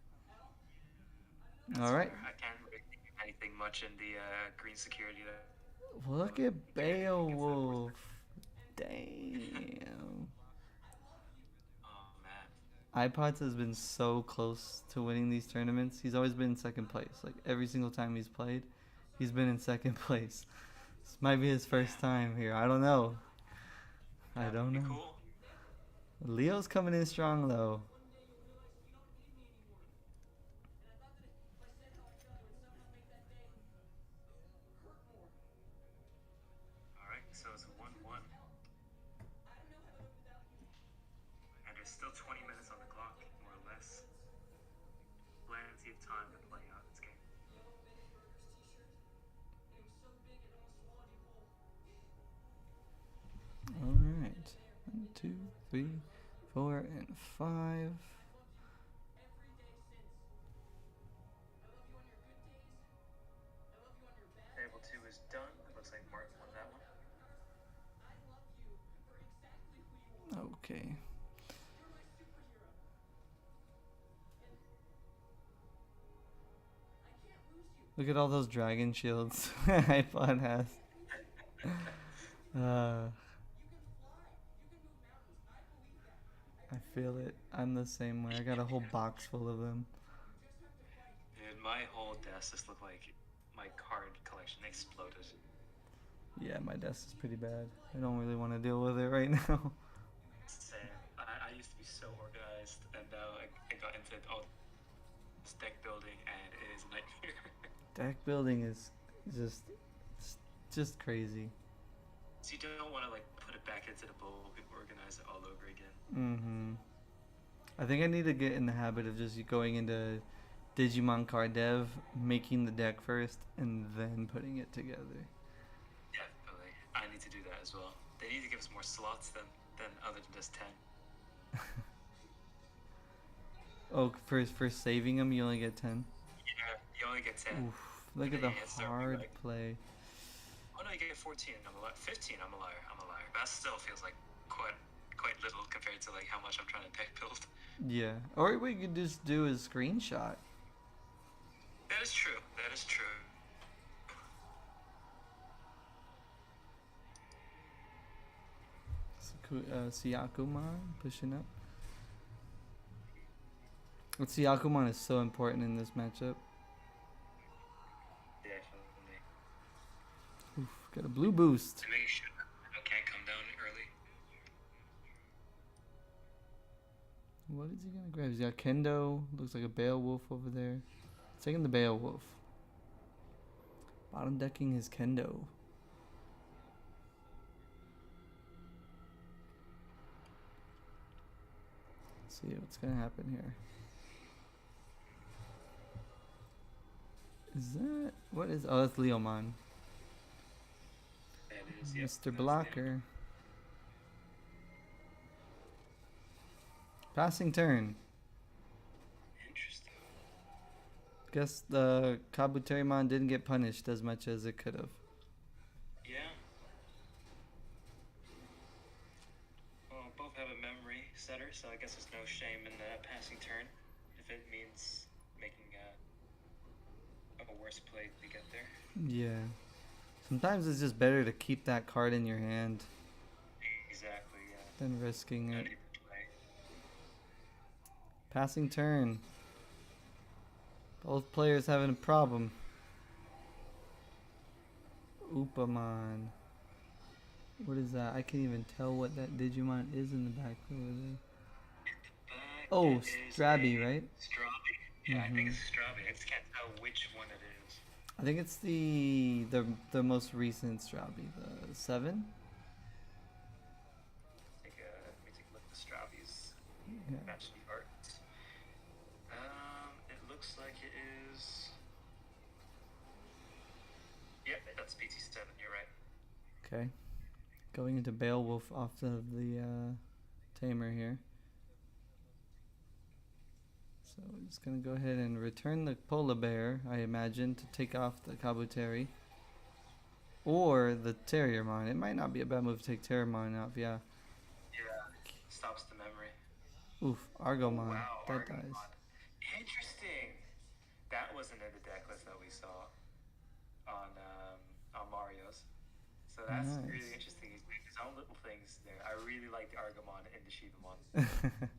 Speaker 1: All right.
Speaker 2: I can't really think of anything much in the green security there.
Speaker 1: Look at Beowulf. Damn.
Speaker 2: Oh man.
Speaker 1: iPods has been so close to winning these tournaments. He's always been in second place. Like every single time he's played, he's been in second place. This might be his first time here. I don't know. I don't know.
Speaker 2: Cool.
Speaker 1: Leo's coming in strong though.
Speaker 2: All right, so it's 1-1, and there's still 20 minutes on the clock, more or less. Plenty of time to play out this game.
Speaker 1: All right. 1, 2, 3, 4, and 5.
Speaker 2: Table 2 is done. It looks like Martin won that one.
Speaker 1: Okay. Look at all those dragon shields iPod has. I feel it. I'm the same way. I got a whole box full of them.
Speaker 2: Dude, my whole desk just looked like my card collection exploded.
Speaker 1: Yeah, my desk is pretty bad. I don't really want to deal with it right now.
Speaker 2: Same. I used to be so organized, and now I got into all this deck building, and it is a nightmare.
Speaker 1: Deck building is just it's just crazy.
Speaker 2: So you don't want to like put it back into the bowl and organize it all over again.
Speaker 1: Mm-hmm. I think I need to get in the habit of just going into Digimon card dev, making the deck first, and then putting it together.
Speaker 2: Definitely. I need to do that as well. They need to give us more slots than other than just 10.
Speaker 1: Oh, for saving them, you only get 10.
Speaker 2: Yeah, you only get 10.
Speaker 1: Oof, look at the
Speaker 2: Yeah, it's not
Speaker 1: hard
Speaker 2: like-
Speaker 1: play.
Speaker 2: Oh no, you get 14. I'm a liar. 15. I'm a liar. I'm a liar. That still feels like quite little compared to like how much I'm trying to deck build.
Speaker 1: Yeah, or we could just do a screenshot.
Speaker 2: That is true. That is true.
Speaker 1: Siyakuman pushing up. But Siyakuman is so important in this matchup.
Speaker 2: Definitely.
Speaker 1: Oof, got a blue boost.
Speaker 2: To make sure I can't come down early.
Speaker 1: What is he gonna grab? He's got Kendo. Looks like a Beowulf over there. Taking the Beowulf. Bottom decking his Kendo. Let's see what's gonna happen here. Is that what is? Oh, that's Leomon.
Speaker 2: That is, yep,
Speaker 1: Mr.
Speaker 2: that's
Speaker 1: Blocker. Passing turn.
Speaker 2: Interesting.
Speaker 1: Guess the Kabuterimon didn't get punished as much as it could have.
Speaker 2: Yeah. Well, both have a memory setter, so I guess there's no shame in passing turn if it means making a worse play to get there.
Speaker 1: Yeah. Sometimes it's just better to keep that card in your hand
Speaker 2: Exactly, yeah.
Speaker 1: than risking
Speaker 2: No
Speaker 1: it.
Speaker 2: need to play.
Speaker 1: Passing turn. Both players having a problem. Upamon. What is that? I can't even tell what that Digimon is in the back over there. Oh,
Speaker 2: It is
Speaker 1: Strabby,
Speaker 2: a
Speaker 1: right?
Speaker 2: Strabby? Yeah, I think it's Strabby. I just can't tell which one it is.
Speaker 1: I think it's the most recent Strabby, the 7.
Speaker 2: Let me take a look at the Strabbies.
Speaker 1: Yeah.
Speaker 2: Match the art. It looks like it is. Yep, that's PT7. You're right.
Speaker 1: Okay. Going into Beowulf off of the Tamer here. So we're just going to go ahead and return the Polar Bear, I imagine, to take off the Kabuteri. Or the Terriermon. It might not be a bad move to take Terriermon off, yeah.
Speaker 2: Yeah. Stops the memory.
Speaker 1: Oof, Argomon.
Speaker 2: Wow,
Speaker 1: That
Speaker 2: Argonauts.
Speaker 1: dies.
Speaker 2: Interesting. That wasn't in the deck list that we saw on Mario's. So that's
Speaker 1: Nice.
Speaker 2: really interesting. He's making his own little things there. I really like the Argomon and the Shibamon.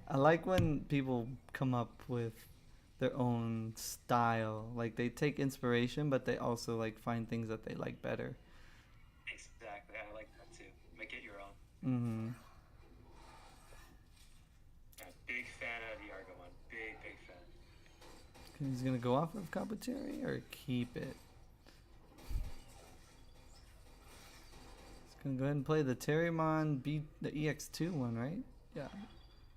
Speaker 1: I like when people come up with their own style. Like they take inspiration, but they also like find things that they like better.
Speaker 2: Exactly. I like that too. Make it your own.
Speaker 1: Mm-hmm.
Speaker 2: I'm a big fan of the Argomon. Big fan.
Speaker 1: He's gonna go off of Kabuteri or keep it. He's gonna go ahead and play the Terriermon, beat the EX2 one, right? Yeah.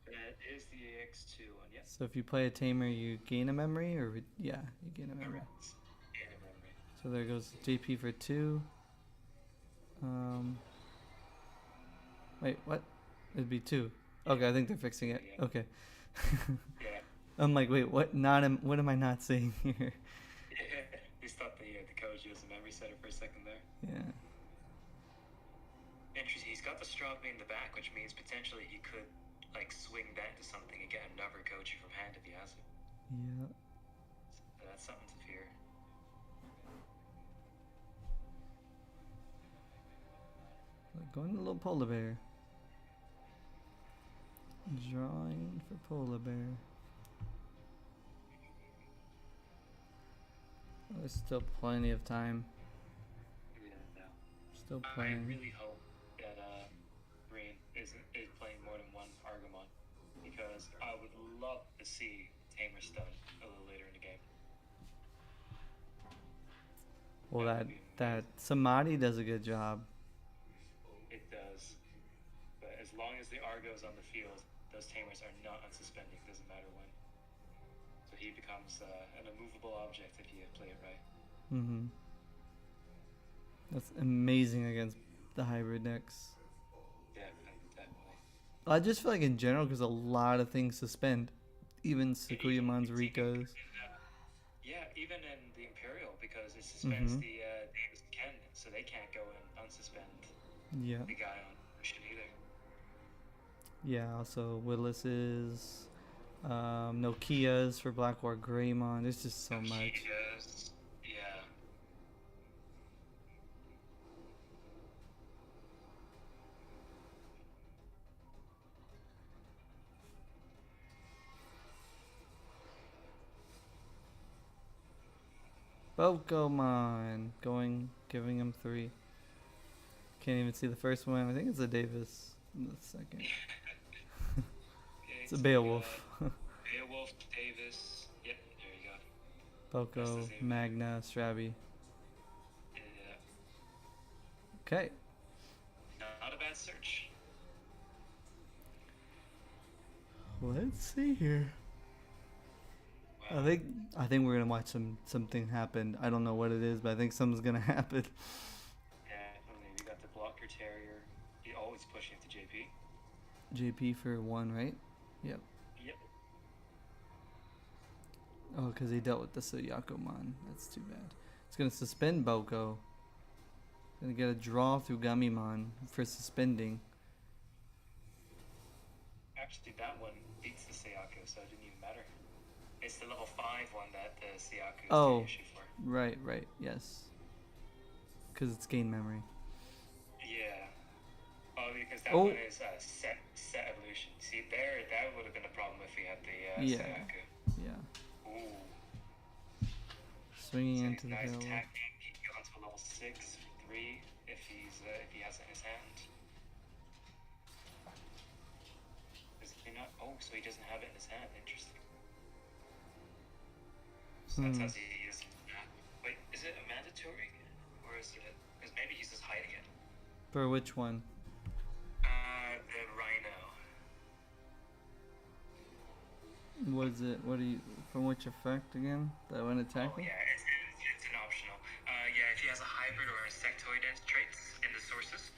Speaker 2: That is the AX2 one, yes.
Speaker 1: So if you play a Tamer, you gain a memory, or yeah, you gain a memory.
Speaker 2: Correct. Yeah, memory.
Speaker 1: So there goes JP for 2. Wait, what? It'd be 2. Okay, I think they're fixing it.
Speaker 2: Yeah.
Speaker 1: Okay.
Speaker 2: Yeah.
Speaker 1: I'm like, wait, what? What am I not seeing here?
Speaker 2: Just thought the Koji was a memory setter for a second there.
Speaker 1: Yeah.
Speaker 2: Interesting. He's got the Strongman in the back, which means potentially he could like swing that into something and get another Koji from hand if he has it.
Speaker 1: Yeah.
Speaker 2: So that's something to fear.
Speaker 1: Going to the little polar bear. Drawing for polar bear. There's still plenty of time.
Speaker 2: Yeah.
Speaker 1: Still
Speaker 2: I
Speaker 1: playing.
Speaker 2: really hope that Green is playing more than one Argomon, because I would love to see Tamer stun a little later in the game.
Speaker 1: Well,
Speaker 2: That
Speaker 1: that
Speaker 2: would be
Speaker 1: that
Speaker 2: amazing.
Speaker 1: Samadhi does a good job.
Speaker 2: It does. But as long as the Argo's on the field, those Tamers are not unsuspending, doesn't matter when. So he becomes an immovable object if you play it right.
Speaker 1: Mm-hmm. That's amazing against the hybrid decks.
Speaker 2: Definitely, definitely.
Speaker 1: I just feel like in general, because a lot of things suspend, even Sakuyamon's
Speaker 2: It's even
Speaker 1: Rikos.
Speaker 2: yeah, even in the Imperial, because it suspends
Speaker 1: Mm-hmm.
Speaker 2: the Davis Ken, so they can't go and unsuspend
Speaker 1: Yeah.
Speaker 2: the guy on Ocean either.
Speaker 1: Yeah. Also, Willis's, Nokia's for Blackwater Greymon. There's just so much.
Speaker 2: Nokia's, yeah.
Speaker 1: Pokemon giving him 3. Can't even see the first one. I think it's a Davis. The second.
Speaker 2: Okay,
Speaker 1: It's a
Speaker 2: so we
Speaker 1: Beowulf.
Speaker 2: got Beowulf, Davis. Yep, there you go. That's
Speaker 1: Poco,
Speaker 2: his name.
Speaker 1: Magna, Strabby.
Speaker 2: Yeah,
Speaker 1: Okay.
Speaker 2: not a bad search.
Speaker 1: Let's see here.
Speaker 2: Wow.
Speaker 1: I think we're gonna watch something happen. I don't know what it is, but I think something's gonna happen.
Speaker 2: Definitely. We got the Blocker Terrier. He always pushing it to JP.
Speaker 1: JP for 1, right? Yep.
Speaker 2: Yep.
Speaker 1: Oh, because he dealt with the Suyakumon. That's too bad. It's gonna suspend Boko. Gonna get a draw through Gummymon for suspending.
Speaker 2: Actually, that one beats the Sayako, so it didn't even matter. It's the level 5 one that the Sayako is
Speaker 1: Oh.
Speaker 2: the issue for.
Speaker 1: Right, yes. Because it's gain memory.
Speaker 2: Yeah. Oh, because that
Speaker 1: Oh.
Speaker 2: one is set evolution. See, that would have been a problem if we had the
Speaker 1: Yeah.
Speaker 2: Sayako.
Speaker 1: Yeah.
Speaker 2: Ooh.
Speaker 1: Swinging
Speaker 2: So
Speaker 1: into the
Speaker 2: now he's
Speaker 1: Beowulf.
Speaker 2: attacking. He can go on to level 6 for 3 if he has it in his hand. Is he not? Oh, so he doesn't have it in his hand. Interesting. So that's how he uses that. Wait, is it a mandatory? Or is it. Because maybe he's just hiding it.
Speaker 1: For which one?
Speaker 2: The Rhino.
Speaker 1: What is it? What do you? From which effect again? That when
Speaker 2: Oh,
Speaker 1: attacking?
Speaker 2: yeah, it's an optional. Yeah, if he has a hybrid or insectoid traits in the sources,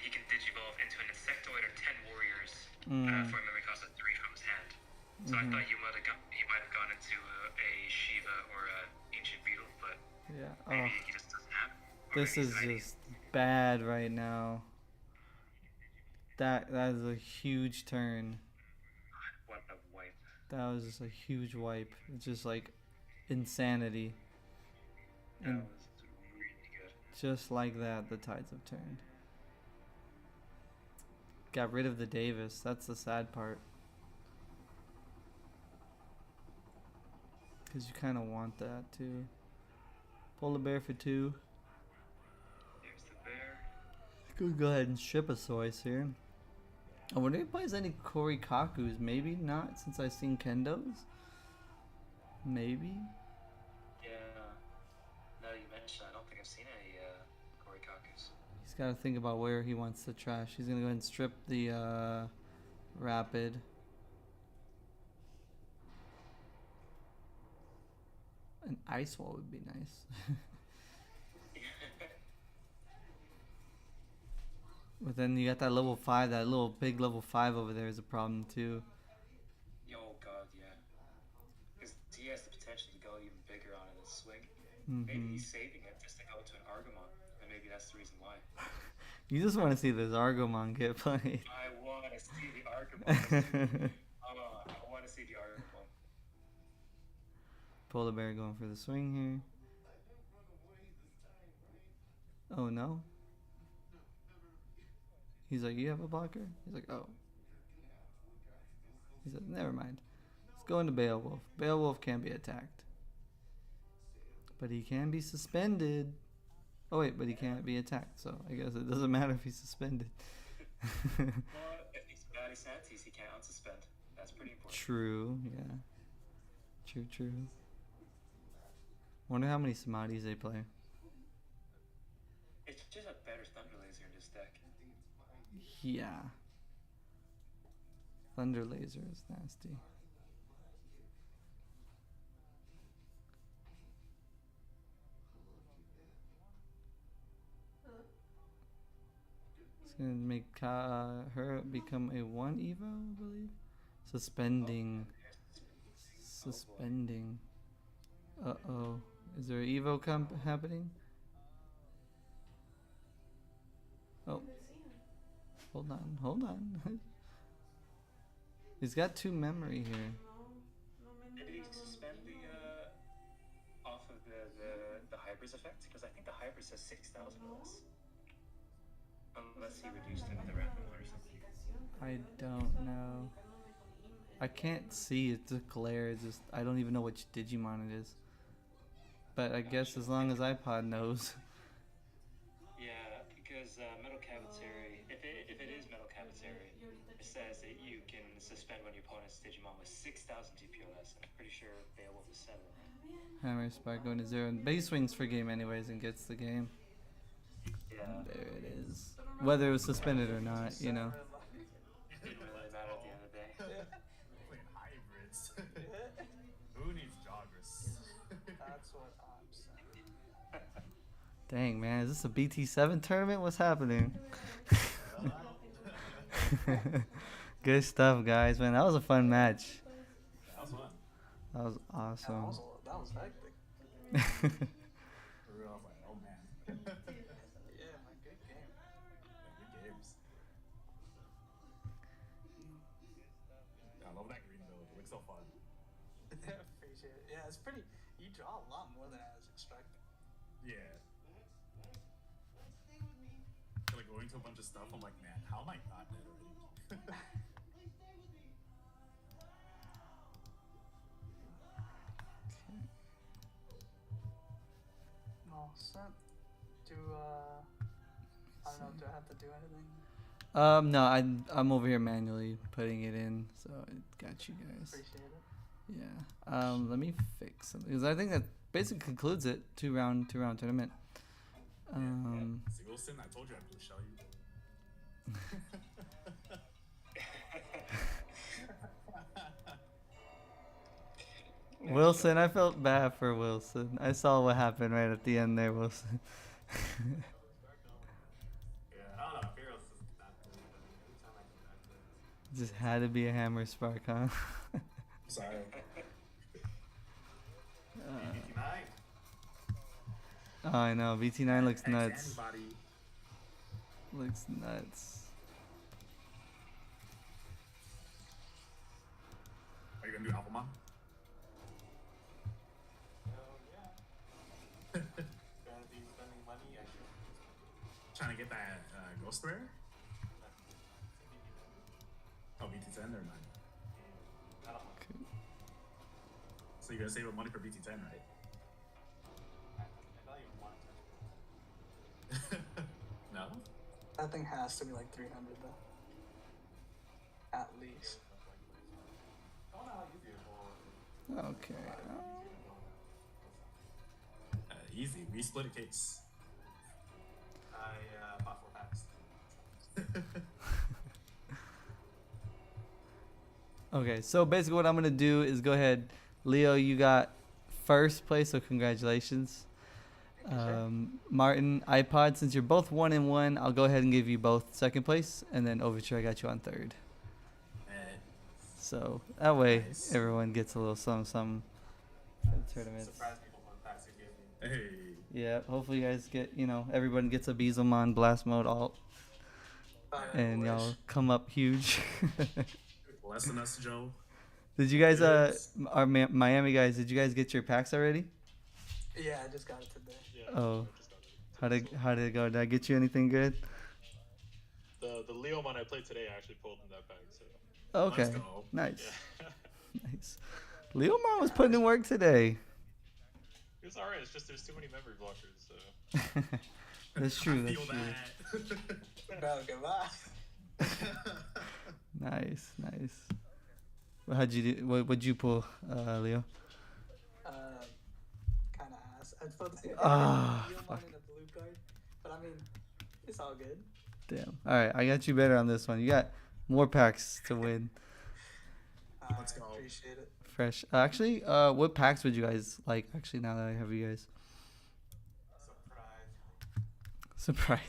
Speaker 2: he can digivolve into an insectoid or 10 warriors for a memory cost of 3 from his hand. So I thought he might have gone into a Shiva or a ancient beetle, but
Speaker 1: Yeah.
Speaker 2: maybe
Speaker 1: Oh,
Speaker 2: he just doesn't have it. Or
Speaker 1: this
Speaker 2: maybe
Speaker 1: is
Speaker 2: he's hiding it.
Speaker 1: just bad right now. That is a huge turn.
Speaker 2: What a wipe.
Speaker 1: That was just a huge wipe. It's just like insanity.
Speaker 2: That
Speaker 1: And
Speaker 2: was really good.
Speaker 1: just like that, the tides have turned. Got rid of the Davis. That's the sad part. Because you kind of want that too. Polar bear for 2.
Speaker 2: There's the bear.
Speaker 1: Could go ahead and strip a Soyce here. I wonder if he plays any Korikakus. Maybe not, since I've seen Kendos. Maybe.
Speaker 2: Yeah. Now that you mention it, I don't think I've seen any Korikakus.
Speaker 1: He's got to think about where he wants to trash. He's going to go ahead and strip the Rapid. An Ice Wall would be nice. But then you got that level 5, that little big level 5 over there is a problem too.
Speaker 2: Oh god, yeah. Because he has the potential to go even bigger on it and swing. Maybe
Speaker 1: Mm-hmm.
Speaker 2: he's saving it just to go to an Argomon, and maybe that's the reason why.
Speaker 1: You just want to see this Argomon get played.
Speaker 2: I want to see the Argomon. I want to see the Argomon.
Speaker 1: Polar bear going for the swing here. Oh no. He's like, you have a blocker? He's like, oh. He said, never mind. Let's go into Beowulf. Beowulf can't be attacked. But he can be suspended. Oh wait, but he can't be attacked, so I guess it doesn't matter if he's suspended.
Speaker 2: Well, if he's bad at Santis, he can't unsuspend. That's pretty important.
Speaker 1: True, yeah. True. Wonder how many Samadhis they play.
Speaker 2: It's just a better Thunder Laser in this deck.
Speaker 1: Yeah. Thunder Laser is nasty. It's gonna make her become a 1 Evo, I believe. Suspending. Suspending. Uh-oh. Is there an Evo happening? Oh. Hold on. He's got 2 memory here.
Speaker 2: Did he suspend the off of the hybrids effect? Because I think the hybrid says 6,000 or less. Unless he reduced it with the random one or something.
Speaker 1: I don't know. I can't see, it's a glare. It's just I don't even know which Digimon it is. But I guess as long as iPod knows.
Speaker 2: Yeah, because Metal Cavitary, if it is Metal Cavitary, it says that you can suspend when your opponent's Digimon with 6,000 DPOS. I'm pretty sure they will with 7.
Speaker 1: Hammer Spark going to 0. And base swings for game anyways and gets the game.
Speaker 2: Yeah.
Speaker 1: There it is. Whether it was suspended or not, you know.
Speaker 2: It didn't really matter at the end of the day.
Speaker 6: Playing hybrids. Who needs joggers?
Speaker 3: That's what I'm saying.
Speaker 1: Dang, man. Is this a BT7 tournament? What's happening? Good stuff, guys. Man, that was a fun match.
Speaker 6: That was fun.
Speaker 1: That was awesome.
Speaker 3: That was hectic.
Speaker 6: For real, I was like, oh man.
Speaker 3: Yeah, man, good game.
Speaker 6: Good games. I love that green build. It looks so fun.
Speaker 3: Appreciate it. Yeah, it's pretty. You draw a lot more than I was expecting.
Speaker 6: Yeah. Like going to a bunch of stuff, I'm like, man, how am I not dead already?
Speaker 3: All set. I don't know. Do I have to do anything?
Speaker 1: No, I'm over here manually putting it in, so I got you guys.
Speaker 3: Appreciate it.
Speaker 1: Yeah. Let me fix something because I think that basically concludes it. Two round tournament.
Speaker 6: See, Wilson, I told you I'd blue shell you.
Speaker 1: Wilson, I felt bad for Wilson. I saw what happened right at the end there, Wilson.
Speaker 6: Yeah, I don't know. Fearless is not good. Every time I come back to it.
Speaker 1: Just had to be a hammer spark, huh?
Speaker 6: Sorry.
Speaker 1: Oh, I know. BT9 looks
Speaker 6: Ex
Speaker 1: nuts.
Speaker 6: Antibody.
Speaker 1: Looks nuts.
Speaker 6: Are you gonna do Alphamon?
Speaker 2: Gonna be spending money, actually.
Speaker 6: Trying to get that ghost rare? Oh, BT10 or 9?
Speaker 1: Okay.
Speaker 6: So you're gonna save up money for BT10, right? No?
Speaker 3: That thing has to be like 300 though. At least.
Speaker 1: Okay.
Speaker 6: Easy. We split a case.
Speaker 2: I bought 4 packs.
Speaker 1: Okay, so basically what I'm going to do is go ahead. Leo, you got first place, so congratulations. Martin, iPod, since you're both 1 and 1, I'll go ahead and give you both second place, and then Overture, I got you on third. So that way,
Speaker 6: Nice.
Speaker 1: everyone gets a little something for the tournaments.
Speaker 2: Surprise people with packs you give me.
Speaker 6: Hey.
Speaker 1: Yeah, hopefully you guys get, everyone gets a Beelzemon Blast Mode alt, and y'all come up huge.
Speaker 6: Less than us, Joe.
Speaker 1: Did you guys,
Speaker 6: Yes.
Speaker 1: our Miami guys, did you guys get your packs already?
Speaker 3: Yeah, I just got it today.
Speaker 7: Yeah,
Speaker 1: Oh.
Speaker 7: I just got it.
Speaker 1: How did it go? Did I get you anything good?
Speaker 7: The Leo one I played today, I actually pulled in that bag. So
Speaker 1: Okay,
Speaker 6: Let's go.
Speaker 1: nice,
Speaker 7: yeah,
Speaker 1: nice. Leomon was putting in work today.
Speaker 7: It was alright. It's just there's too many memory blockers. So
Speaker 1: That's true.
Speaker 6: I
Speaker 1: That's
Speaker 6: feel
Speaker 1: true.
Speaker 6: that.
Speaker 3: Bro, goodbye.
Speaker 1: Nice, nice. How'd you do? What'd you pull, Leo?
Speaker 3: Kind of ass. I felt like
Speaker 1: Ah,
Speaker 3: Digimon
Speaker 1: fuck.
Speaker 3: in a blue card, but I mean, it's all good.
Speaker 1: Damn. All right, I got you better on this one. You got more packs to win.
Speaker 6: Let's go.
Speaker 3: Appreciate it.
Speaker 1: Fresh. Actually, what packs would you guys like? Actually, now that I have you guys.
Speaker 3: Surprise.
Speaker 1: Surprise.